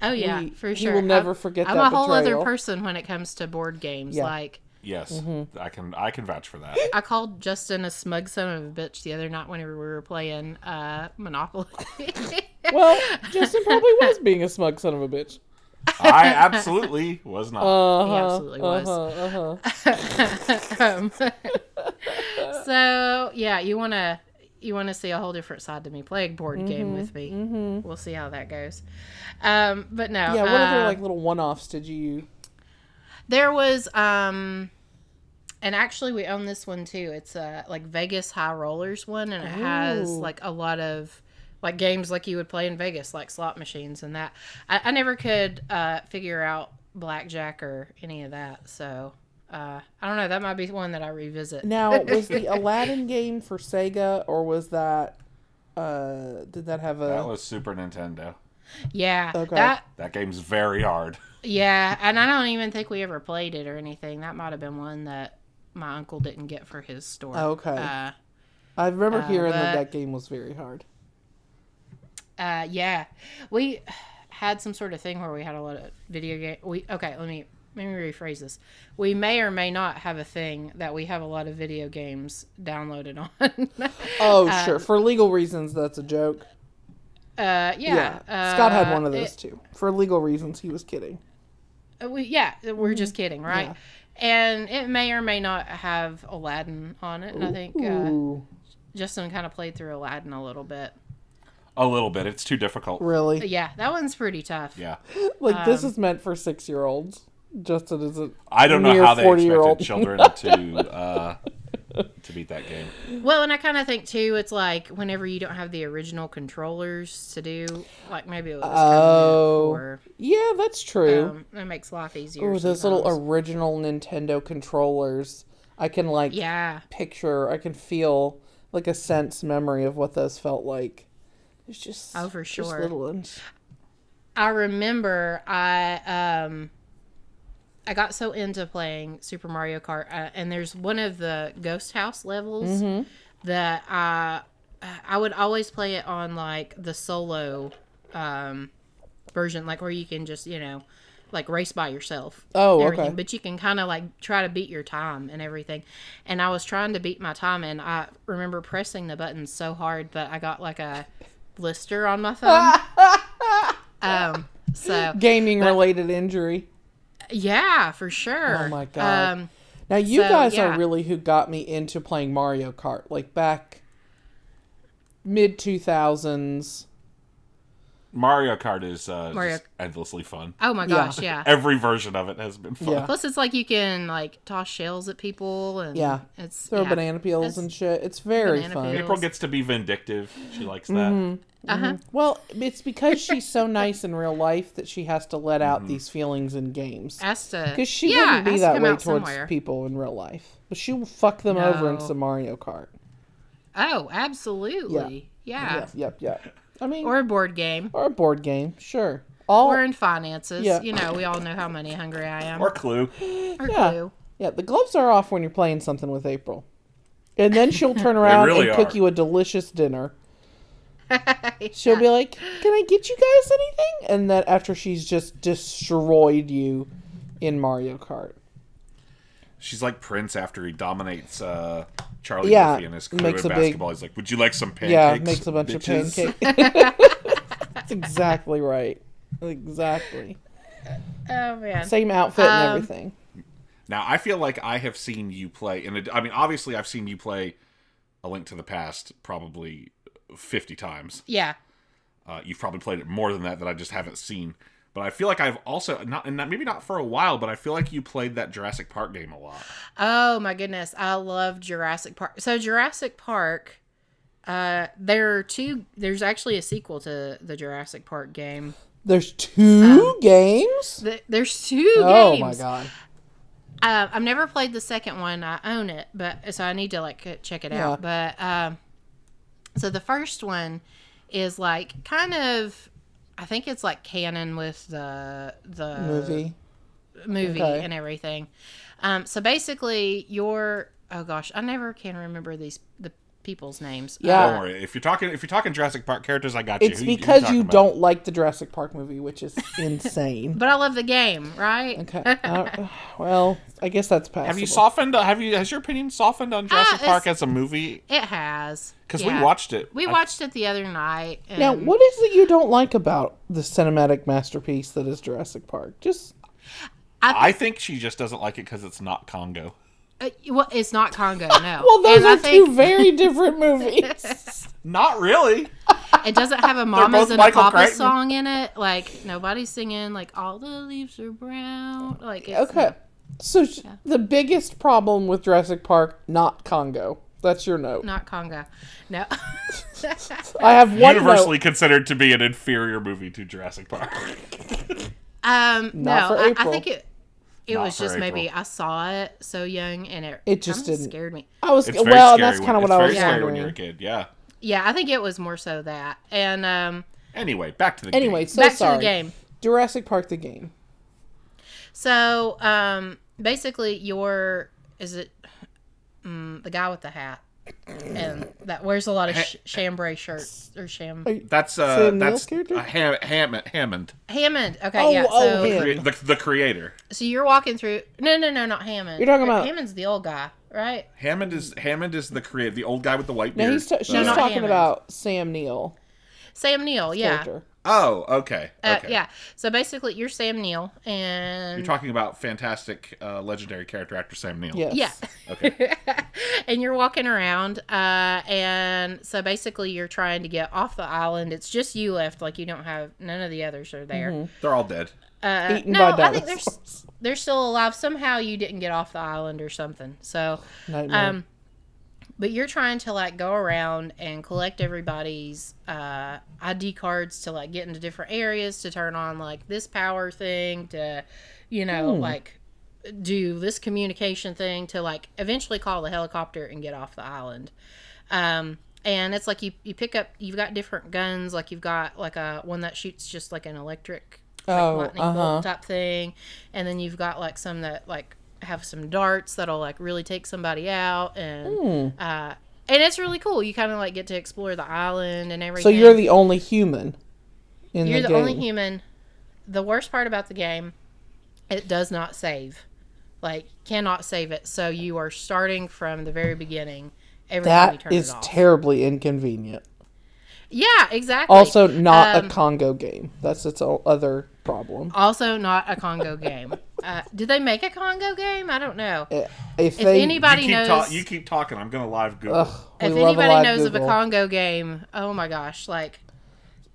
Speaker 5: Oh yeah,
Speaker 3: We-
Speaker 5: for
Speaker 3: he
Speaker 5: sure.
Speaker 3: will never forget
Speaker 5: I'm
Speaker 3: that
Speaker 5: a whole other
Speaker 3: betrayal.
Speaker 5: person when it comes to board games.
Speaker 3: Yeah.
Speaker 5: Like,
Speaker 2: Yes, I can vouch for that.
Speaker 5: I called Justin a smug son of a bitch the other night whenever we were playing Monopoly.
Speaker 3: Well, Justin probably was being a smug son of a bitch.
Speaker 2: I absolutely was not.
Speaker 5: He absolutely was. So yeah, you wanna see a whole different side to me. Play a board game with me. We'll see how that goes. But no.
Speaker 3: Yeah, what other like little one-offs did you?
Speaker 5: There was and actually we own this one too. It's like Vegas High Rollers one, and it has like a lot of like games like you would play in Vegas, like slot machines and that. I never could figure out blackjack or any of that. So I don't know. That might be one that I revisit.
Speaker 3: Now, was the Aladdin game for Sega, or was that did that have a?
Speaker 2: That was Super Nintendo.
Speaker 5: Yeah.
Speaker 3: Okay.
Speaker 2: That game's very hard.
Speaker 5: Yeah, and I don't even think we ever played it or anything. That might have been one that my uncle didn't get for his store.
Speaker 3: Okay. I remember hearing that game was very hard.
Speaker 5: Yeah, we had some sort of thing where we had a lot of video game. Let me rephrase this. We may or may not have a thing that we have a lot of video games downloaded on.
Speaker 3: Oh, sure. For legal reasons, that's a joke.
Speaker 5: Yeah.
Speaker 3: Scott had one of those too. For legal reasons, he was kidding.
Speaker 5: We're just kidding, right?
Speaker 3: Yeah.
Speaker 5: And it may or may not have Aladdin on it. And I think Justin kind of played through Aladdin a little bit.
Speaker 2: A little bit. It's too difficult.
Speaker 3: Really?
Speaker 5: Yeah, that one's pretty tough.
Speaker 2: Yeah.
Speaker 3: Like, this is meant for 6-year-olds. Justin is a
Speaker 2: I don't know
Speaker 3: near
Speaker 2: how they
Speaker 3: 40-year-old.
Speaker 2: expected children to beat that game.
Speaker 5: Well, and I kind of think, too, it's like whenever you don't have the original controllers to do, like maybe it was or
Speaker 3: yeah, that's true.
Speaker 5: it makes life easier.
Speaker 3: Oh, those little original Nintendo controllers. I can, like, picture, I can feel, like, a sense memory of what those felt like. It's just,
Speaker 5: for sure.
Speaker 3: Just little ones.
Speaker 5: I remember I got so into playing Super Mario Kart, and there's one of the Ghost House levels that I would always play it on, like, the solo version, like, where you can just, like, race by yourself.
Speaker 3: Oh,
Speaker 5: everything.
Speaker 3: okay.
Speaker 5: But you can kind of, like, try to beat your time and everything. And I was trying to beat my time, and I remember pressing the buttons so hard that I got, like, a blister on my thumb.
Speaker 3: Gaming-related injury.
Speaker 5: Yeah, for sure.
Speaker 3: Oh my god. Now you guys are really who got me into playing Mario Kart, like back mid 2000s.
Speaker 2: Mario Kart is just endlessly fun.
Speaker 5: Oh my gosh, yeah.
Speaker 2: Every version of it has been fun.
Speaker 3: Yeah.
Speaker 5: Plus, it's like you can like toss shells at people and
Speaker 3: throw banana peels and shit. It's very fun.
Speaker 2: April gets to be vindictive. She likes that.
Speaker 3: Well, it's because she's so nice in real life that she has to let out these feelings in games.
Speaker 5: Because
Speaker 3: she wouldn't be that way towards people in real life. But she will fuck them over in some Mario Kart.
Speaker 5: Oh, absolutely. Yeah.
Speaker 3: Yep. I mean,
Speaker 5: or a board game.
Speaker 3: Sure.
Speaker 5: Or in finances. Yeah. We all know how money hungry I am.
Speaker 2: Or Clue.
Speaker 5: Clue.
Speaker 3: Yeah, the gloves are off when you're playing something with April. And then she'll turn around and cook you a delicious dinner. She'll be like, "Can I get you guys anything?" And then after she's just destroyed you in Mario Kart.
Speaker 2: She's like Prince after he dominates Charlie Murphy and his crew in basketball. He's like, "Would you like some pancakes?" Yeah,
Speaker 3: makes a bunch of pancakes. That's exactly right. Exactly.
Speaker 5: Oh man.
Speaker 3: Same outfit and everything.
Speaker 2: Now I feel like I have seen you play, and I mean, obviously, I've seen you play A Link to the Past probably 50 times.
Speaker 5: Yeah.
Speaker 2: You've probably played it more than that I just haven't seen. But I feel like I've also, maybe not for a while, but I feel like you played that Jurassic Park game a lot.
Speaker 5: Oh my goodness. I love Jurassic Park. So Jurassic Park, there's actually a sequel to the Jurassic Park game.
Speaker 3: There's two games?
Speaker 5: There's two games.
Speaker 3: Oh my god.
Speaker 5: I've never played the second one. I own it, so I need to check it out. But so the first one is like kind of, I think it's like canon with the
Speaker 3: movie
Speaker 5: and everything. So basically, I never can remember the people's names.
Speaker 3: Yeah,
Speaker 2: don't worry. If you're talking Jurassic Park characters, I got you.
Speaker 3: It's because you don't like the Jurassic Park movie, which is insane.
Speaker 5: But I love the game, right?
Speaker 3: Okay. Well, I guess that's passable.
Speaker 2: Has your opinion softened on Jurassic Park as a movie?
Speaker 5: It has.
Speaker 2: Because we watched it.
Speaker 5: We watched it the other night. And
Speaker 3: now, what is it you don't like about the cinematic masterpiece that is Jurassic Park?
Speaker 2: I think she just doesn't like it because it's not Congo.
Speaker 5: Well, it's not Congo, no.
Speaker 3: Well, those are two very different movies.
Speaker 2: Not really.
Speaker 5: It doesn't have a Mamas and a Papas song in it. Like, nobody's singing, like, all the leaves are brown. Like, it's
Speaker 3: okay. So the biggest problem with Jurassic Park, not Congo, That's your note.
Speaker 5: Not Congo. No.
Speaker 3: I have one
Speaker 2: Universally
Speaker 3: note.
Speaker 2: considered to be an inferior movie to Jurassic Park.
Speaker 3: Not
Speaker 5: No,
Speaker 3: for
Speaker 5: I
Speaker 3: April.
Speaker 5: think it
Speaker 2: Not
Speaker 5: was
Speaker 2: for
Speaker 5: just maybe
Speaker 2: April.
Speaker 5: I saw it so young and
Speaker 3: It just
Speaker 5: kinda
Speaker 3: didn't
Speaker 5: scared me.
Speaker 3: I was
Speaker 2: It's very
Speaker 3: well, and
Speaker 2: scary.
Speaker 3: that's kind of what I was
Speaker 2: It's very scary when
Speaker 3: wondering.
Speaker 2: you're a kid. Yeah.
Speaker 5: Yeah, I think it was more so that. And
Speaker 2: Anyway, back to the
Speaker 3: Anyway,
Speaker 2: game.
Speaker 3: so
Speaker 5: back to
Speaker 3: sorry.
Speaker 5: the game.
Speaker 3: Jurassic Park the game.
Speaker 5: So basically, the guy with the hat and that wears a lot of chambray shirts or
Speaker 2: That's
Speaker 3: Sam Neill's
Speaker 2: that's
Speaker 3: character?
Speaker 2: Hammond,
Speaker 5: Hammond. Okay,
Speaker 3: Oh,
Speaker 5: yeah.
Speaker 3: oh,
Speaker 5: So
Speaker 3: him.
Speaker 2: the creator.
Speaker 5: so you're walking through. No, not Hammond.
Speaker 3: You're talking about-
Speaker 5: Hammond's the old guy, right?
Speaker 2: Hammond is the creator, the old guy with the white
Speaker 3: No,
Speaker 2: beard.
Speaker 3: she's
Speaker 5: not
Speaker 3: talking
Speaker 5: Hammond.
Speaker 3: about Sam Neill
Speaker 5: Sam Neill. Yeah.
Speaker 3: character.
Speaker 2: Oh, okay. Okay.
Speaker 5: Yeah. So basically, you're Sam Neill, and
Speaker 2: You're talking about fantastic, legendary character actor Sam Neill.
Speaker 3: Yes.
Speaker 5: yeah.
Speaker 2: Okay.
Speaker 5: And you're walking around, and so basically you're trying to get off the island. It's just you left, like you don't have none of the others are there.
Speaker 2: They're all dead.
Speaker 3: Eaten
Speaker 5: No,
Speaker 3: by
Speaker 5: I think
Speaker 3: dinosaurs.
Speaker 5: they're still alive. Somehow you didn't get off the island or something. So,
Speaker 3: Nightmare.
Speaker 5: but you're trying to like go around and collect everybody's ID cards to like get into different areas to turn on like this power thing to, like do this communication thing to like eventually call the helicopter and get off the island. And it's like you pick up, you've got different guns, like you've got like a one that shoots just like an electric lightning bolt type thing, and then you've got like some that like have some darts that'll like really take somebody out, and it's really cool. You kind of like get to explore the island and everything.
Speaker 3: So you're the only human in
Speaker 5: You're
Speaker 3: the
Speaker 5: the
Speaker 3: game.
Speaker 5: only human. The worst part about the game, it does not save. Like, cannot save it. So you are starting from the very beginning every time you
Speaker 3: That
Speaker 5: turn
Speaker 3: is
Speaker 5: it off.
Speaker 3: terribly inconvenient.
Speaker 5: Yeah, exactly.
Speaker 3: Also, not a Congo game. That's its other problem.
Speaker 5: Also not a Congo game. Did they make a Congo game? I don't know.
Speaker 3: If
Speaker 5: anybody
Speaker 2: You keep,
Speaker 5: knows,
Speaker 2: you keep talking. I'm gonna live Google.
Speaker 3: we
Speaker 5: if
Speaker 3: love a
Speaker 5: anybody
Speaker 3: live
Speaker 5: knows of a
Speaker 3: Google.
Speaker 5: Congo game, oh my gosh, like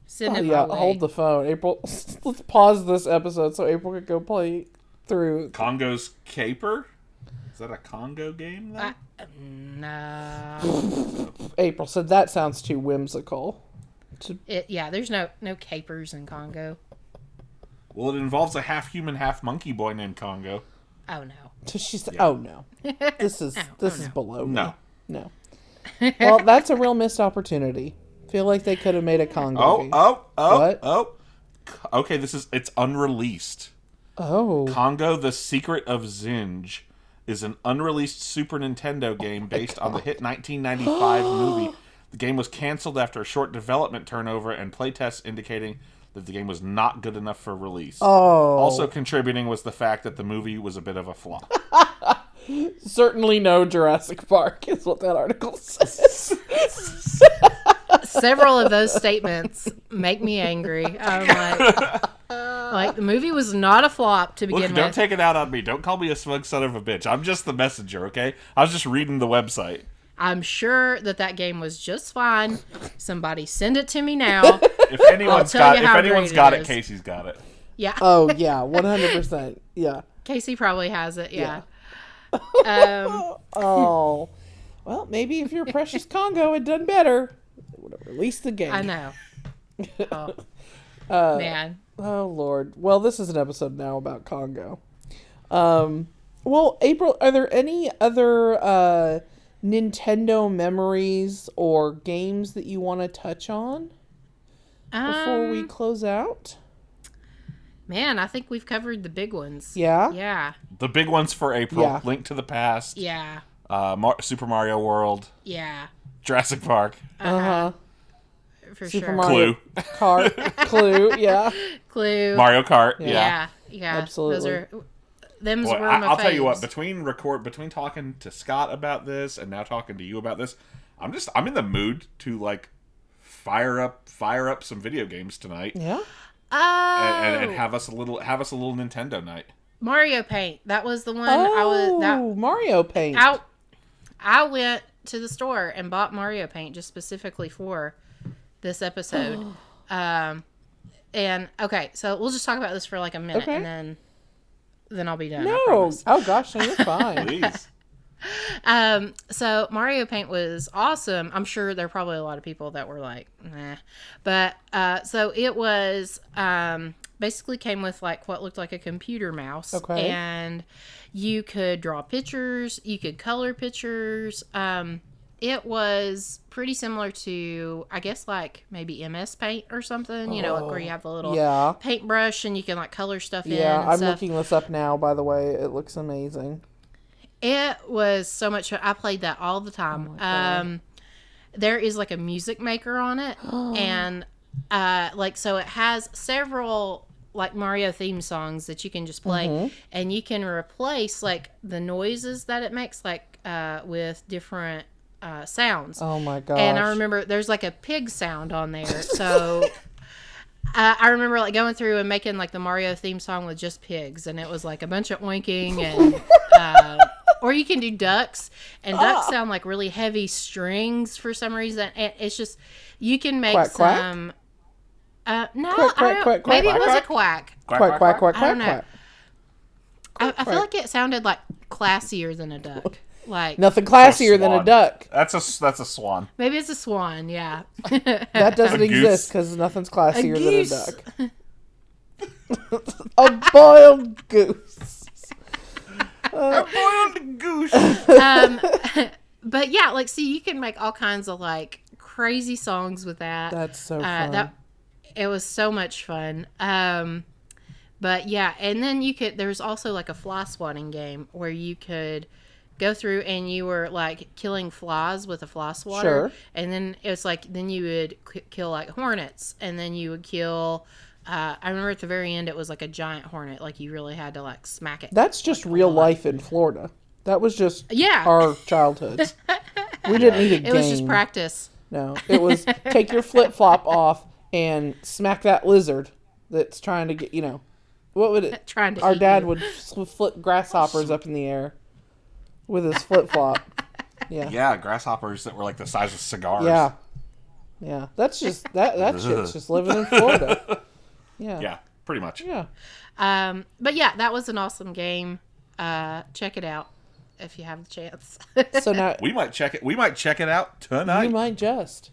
Speaker 5: send
Speaker 3: Oh,
Speaker 5: it
Speaker 3: yeah,
Speaker 5: my way.
Speaker 3: hold the phone, April. Let's pause this episode so April can go play through.
Speaker 2: Congo's Caper. Is that a Congo game? Then?
Speaker 5: No.
Speaker 3: April said that sounds too whimsical.
Speaker 5: There's no capers in Congo.
Speaker 2: Well, it involves a half human, half monkey boy named Congo.
Speaker 5: Oh no.
Speaker 3: She said, "Oh no, this is below me."
Speaker 2: No.
Speaker 3: No. Well, that's a real missed opportunity. Feel like they could have made a Congo game. What?
Speaker 2: Okay, it's unreleased.
Speaker 3: Oh.
Speaker 2: Congo: The Secret of Zinj is an unreleased Super Nintendo game based on the hit 1995 movie. The game was canceled after a short development turnover and playtests indicating that the game was not good enough for release.
Speaker 3: Oh.
Speaker 2: Also contributing was the fact that the movie was a bit of a flop.
Speaker 3: Certainly no Jurassic Park is what that article says.
Speaker 5: Several of those statements make me angry. I'm like the movie was not a flop to begin
Speaker 2: Look,
Speaker 5: with.
Speaker 2: don't take it out on me. Don't call me a smug son of a bitch. I'm just the messenger, okay? I was just reading the website.
Speaker 5: I'm sure that game was just fine. Somebody send it to me now.
Speaker 2: If anyone's
Speaker 5: tell you
Speaker 2: got,
Speaker 5: how
Speaker 2: if anyone's
Speaker 5: great
Speaker 2: got
Speaker 5: it
Speaker 2: it,
Speaker 5: is.
Speaker 2: Casey's got it.
Speaker 5: Yeah.
Speaker 3: Oh yeah, 100%. Yeah.
Speaker 5: Casey probably has it. Yeah.
Speaker 3: Oh. Well, maybe if you're Precious Congo had done better, they would have released the game.
Speaker 5: I know. Oh. Man.
Speaker 3: Oh Lord. Well, this is an episode now about Congo. Well, April, are there any other Nintendo memories or games that you want to touch on before we close out?
Speaker 5: Man, I think we've covered the big ones.
Speaker 3: Yeah?
Speaker 5: Yeah.
Speaker 2: The big ones for April:
Speaker 3: Yeah.
Speaker 2: Link to the Past,
Speaker 5: Yeah.
Speaker 2: Super Mario World,
Speaker 5: Yeah.
Speaker 2: Jurassic Park,
Speaker 3: Uh-huh.
Speaker 5: For
Speaker 3: Super
Speaker 5: sure.
Speaker 3: Mario Kart. Clue, yeah.
Speaker 5: Clue.
Speaker 2: Mario Kart. Yeah.
Speaker 5: Yeah.
Speaker 3: Absolutely.
Speaker 5: Them's
Speaker 2: Boy,
Speaker 5: were my
Speaker 2: I'll tell you what.
Speaker 5: faves.
Speaker 2: Between talking to Scott about this and now talking to you about this, I'm in the mood to like fire up some video games tonight.
Speaker 3: Yeah?
Speaker 5: Oh.
Speaker 2: And have us a little Nintendo night.
Speaker 5: Mario Paint. That was the one
Speaker 3: Mario Paint.
Speaker 5: I went to the store and bought Mario Paint just specifically for this episode. And okay, so we'll just talk about this for like a minute,
Speaker 3: Okay.
Speaker 5: and then I'll be done. I
Speaker 3: No.
Speaker 5: promise.
Speaker 3: Oh gosh, no, you're fine.
Speaker 2: Please.
Speaker 5: So Mario Paint was awesome. I'm sure there are probably a lot of people that were like, nah. But so it was basically came with like what looked like a computer mouse.
Speaker 3: Okay.
Speaker 5: And you could draw pictures, you could color pictures. It was pretty similar to, I guess, like maybe MS Paint or something, you know, like where you have the little paintbrush and you can like color stuff in.
Speaker 3: Yeah,
Speaker 5: and
Speaker 3: I'm
Speaker 5: stuff.
Speaker 3: looking this up now, by the way. It looks amazing.
Speaker 5: It was so much fun. I played that all the time. There is like a music maker on it. And like, so it has several like Mario theme songs that you can just play. And you can replace like the noises that it makes, like with different sounds.
Speaker 3: Oh my gosh.
Speaker 5: And I remember there's like a pig sound on there. So I remember like going through and making like the Mario theme song with just pigs. And it was like a bunch of oinking and... or you can do ducks, and ducks sound like really heavy strings for some reason. And it's just, you can make
Speaker 3: quack,
Speaker 5: some... no,
Speaker 3: Quack, quack, quack,
Speaker 5: maybe
Speaker 3: quack,
Speaker 5: it was
Speaker 3: quack.
Speaker 5: a quack.
Speaker 3: Quack, quack, quack,
Speaker 5: I don't
Speaker 3: quack,
Speaker 5: know.
Speaker 3: quack.
Speaker 5: I feel like it sounded like classier than a duck. Like
Speaker 3: Nothing classier than a
Speaker 2: Swan.
Speaker 3: duck.
Speaker 2: That's a swan.
Speaker 5: maybe it's a swan. Yeah.
Speaker 3: That doesn't
Speaker 2: A goose.
Speaker 3: exist because nothing's classier than a
Speaker 5: goose.
Speaker 3: duck. A boiled goose.
Speaker 2: A boiled goose.
Speaker 5: But yeah, like, see, you can make all kinds of like crazy songs with that.
Speaker 3: That's so fun.
Speaker 5: It was so much fun. But yeah, and then there's also like a fly swatting game where you could go through and you were like killing flies with a fly swatter.
Speaker 3: Sure.
Speaker 5: And then it's like, then you would kill like hornets, and then you would kill, I remember at the very end, it was like a giant hornet. Like you really had to like smack it.
Speaker 3: That's just real life in Florida. That was just
Speaker 5: Yeah.
Speaker 3: our childhoods. We didn't need a game.
Speaker 5: It was just practice.
Speaker 3: No, it was take your flip-flop off and smack that lizard that's trying to get, what would it...
Speaker 5: Trying to
Speaker 3: Our
Speaker 5: eat
Speaker 3: dad
Speaker 5: you.
Speaker 3: would flip grasshoppers up in the air with his flip-flop. Yeah.
Speaker 2: Yeah, grasshoppers that were like the size of cigars.
Speaker 3: Yeah. Yeah. That's just, that shit's just living in Florida. Yeah.
Speaker 2: Yeah, pretty much.
Speaker 3: Yeah.
Speaker 5: But yeah, that was an awesome game. Check it out if you have the chance.
Speaker 3: So now...
Speaker 2: We might check it out tonight.
Speaker 3: You might just.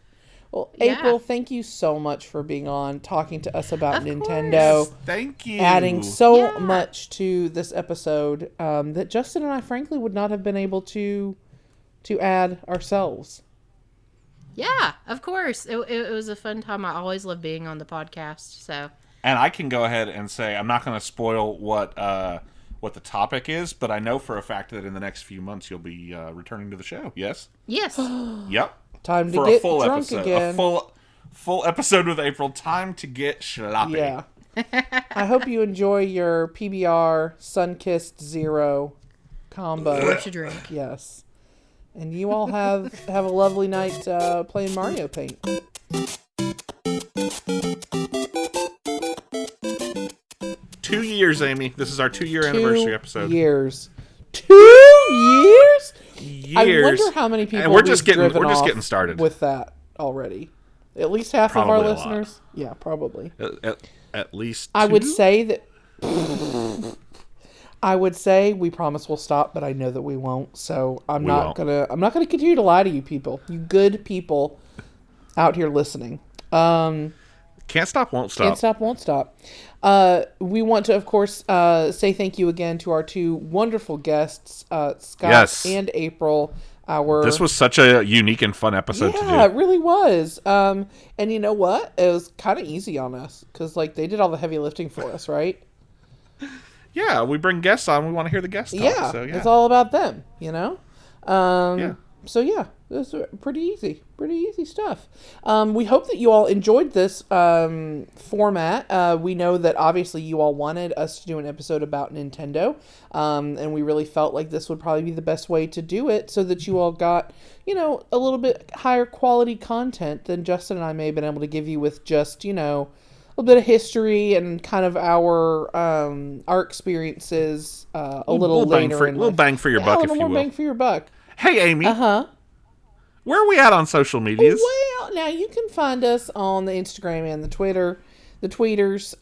Speaker 3: Well,
Speaker 5: Yeah.
Speaker 3: April, thank you so much for being on, talking to us about
Speaker 5: Of
Speaker 3: Nintendo,
Speaker 5: course.
Speaker 2: Thank you.
Speaker 3: adding so
Speaker 5: Yeah.
Speaker 3: much to this episode that Justin and I, frankly, would not have been able to add ourselves.
Speaker 5: Yeah, of course. It was a fun time. I always love being on the podcast. So
Speaker 2: And I can go ahead and say I'm not going to spoil what the topic is, but I know for a fact that in the next few months you'll be returning to the show. Yes.
Speaker 5: yes,
Speaker 2: Yep.
Speaker 3: Time to
Speaker 2: For
Speaker 3: get
Speaker 2: a full
Speaker 3: drunk
Speaker 2: episode,
Speaker 3: again.
Speaker 2: a full episode with April. Time to get sloppy.
Speaker 3: Yeah. I hope you enjoy your PBR Sunkissed Zero combo.
Speaker 5: what you drink.
Speaker 3: Yes. And you all have a lovely night playing Mario Paint.
Speaker 2: 2 years, Amy. This is our 2-year anniversary episode.
Speaker 3: 2 years. 2 years?
Speaker 2: Years.
Speaker 3: I wonder how many people
Speaker 2: And we're just
Speaker 3: we've
Speaker 2: getting
Speaker 3: driven off
Speaker 2: getting started.
Speaker 3: with that already. At least half
Speaker 2: Probably
Speaker 3: of
Speaker 2: a
Speaker 3: our
Speaker 2: lot.
Speaker 3: listeners. Yeah, probably.
Speaker 2: At least
Speaker 3: I would
Speaker 2: 2?
Speaker 3: say that. I would say we promise we'll stop, but I know that we won't. So I'm
Speaker 2: We
Speaker 3: not
Speaker 2: won't.
Speaker 3: gonna continue to lie to you people. You good people out here listening.
Speaker 2: Can't stop, won't stop.
Speaker 3: Can't stop, won't stop. We want to, of course, say thank you again to our 2 wonderful guests, Scott
Speaker 2: Yes.
Speaker 3: and April.
Speaker 2: This was such a unique and fun episode to do.
Speaker 3: Yeah, it really was. And you know what? It was kind of easy on us because, like, they did all the heavy lifting for us, right?
Speaker 2: Yeah, we bring guests on. We want to hear the guests talk.
Speaker 3: Yeah,
Speaker 2: So, yeah.
Speaker 3: it's all about them, you know?
Speaker 2: Yeah.
Speaker 3: So, yeah, this was pretty easy stuff. We hope that you all enjoyed this format. We know that obviously you all wanted us to do an episode about Nintendo, and we really felt like this would probably be the best way to do it so that you all got, a little bit higher quality content than Justin and I may have been able to give you with just, a little bit of history and kind of our experiences a little later.
Speaker 2: little bang for your buck,
Speaker 3: a
Speaker 2: if
Speaker 3: little
Speaker 2: you
Speaker 3: more
Speaker 2: will.
Speaker 3: bang for your buck.
Speaker 2: Hey, Amy.
Speaker 3: Uh-huh.
Speaker 2: Where are we at on social medias?
Speaker 3: Well, now you can find us on the Instagram and the Twitter. the tweeters.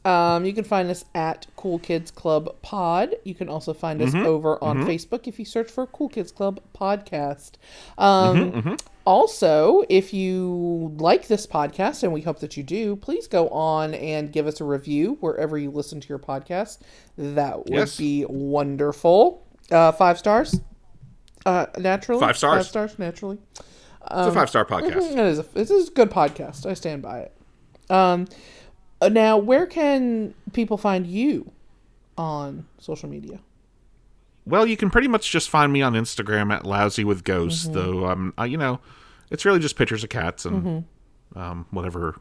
Speaker 3: You can find us at Cool Kids Club Pod. You can also find us over on Facebook if you search for Cool Kids Club Podcast. Also, if you like this podcast, and we hope that you do, please go on and give us a review wherever you listen to your podcast. That would be wonderful. 5 stars, naturally.
Speaker 2: 5 stars.
Speaker 3: 5 stars, naturally.
Speaker 2: It's a 5-star podcast.
Speaker 3: It is a good podcast. I stand by it. Now, where can people find you on social media?
Speaker 2: Well, you can pretty much just find me on Instagram at Lousy with Ghosts, though. It's really just pictures of cats and whatever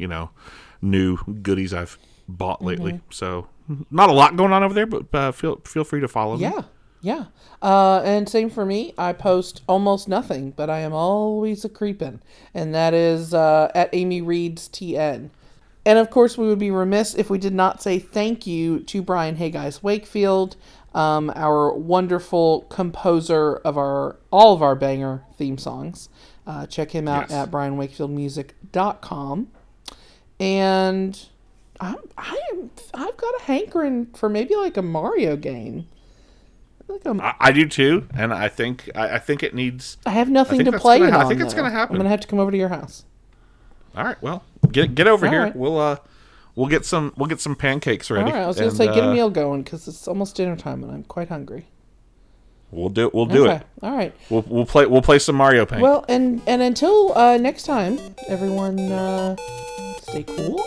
Speaker 2: new goodies I've bought lately. So not a lot going on over there, but feel free to follow me.
Speaker 3: Yeah. And same for me. I post almost nothing, but I am always a creepin', and that is at Amy Reed's TN. And of course, we would be remiss if we did not say thank you to Brian Hayguys Wakefield, our wonderful composer of all of our banger theme songs. Check him out at brianwakefieldmusic.com. And I've got a hankering for maybe like a Mario game.
Speaker 2: I do too, and I think it needs.
Speaker 3: I have nothing to play it on.
Speaker 2: I think it's going to happen.
Speaker 3: I'm going to have to come over to your house.
Speaker 2: All right, well, get over here.
Speaker 3: Right.
Speaker 2: We'll get some pancakes ready.
Speaker 3: All right, I was going to say get a meal going because it's almost dinner time and I'm quite hungry.
Speaker 2: We'll do it.
Speaker 3: All right.
Speaker 2: We'll play some Mario Paint.
Speaker 3: Well, and until next time, everyone, stay cool.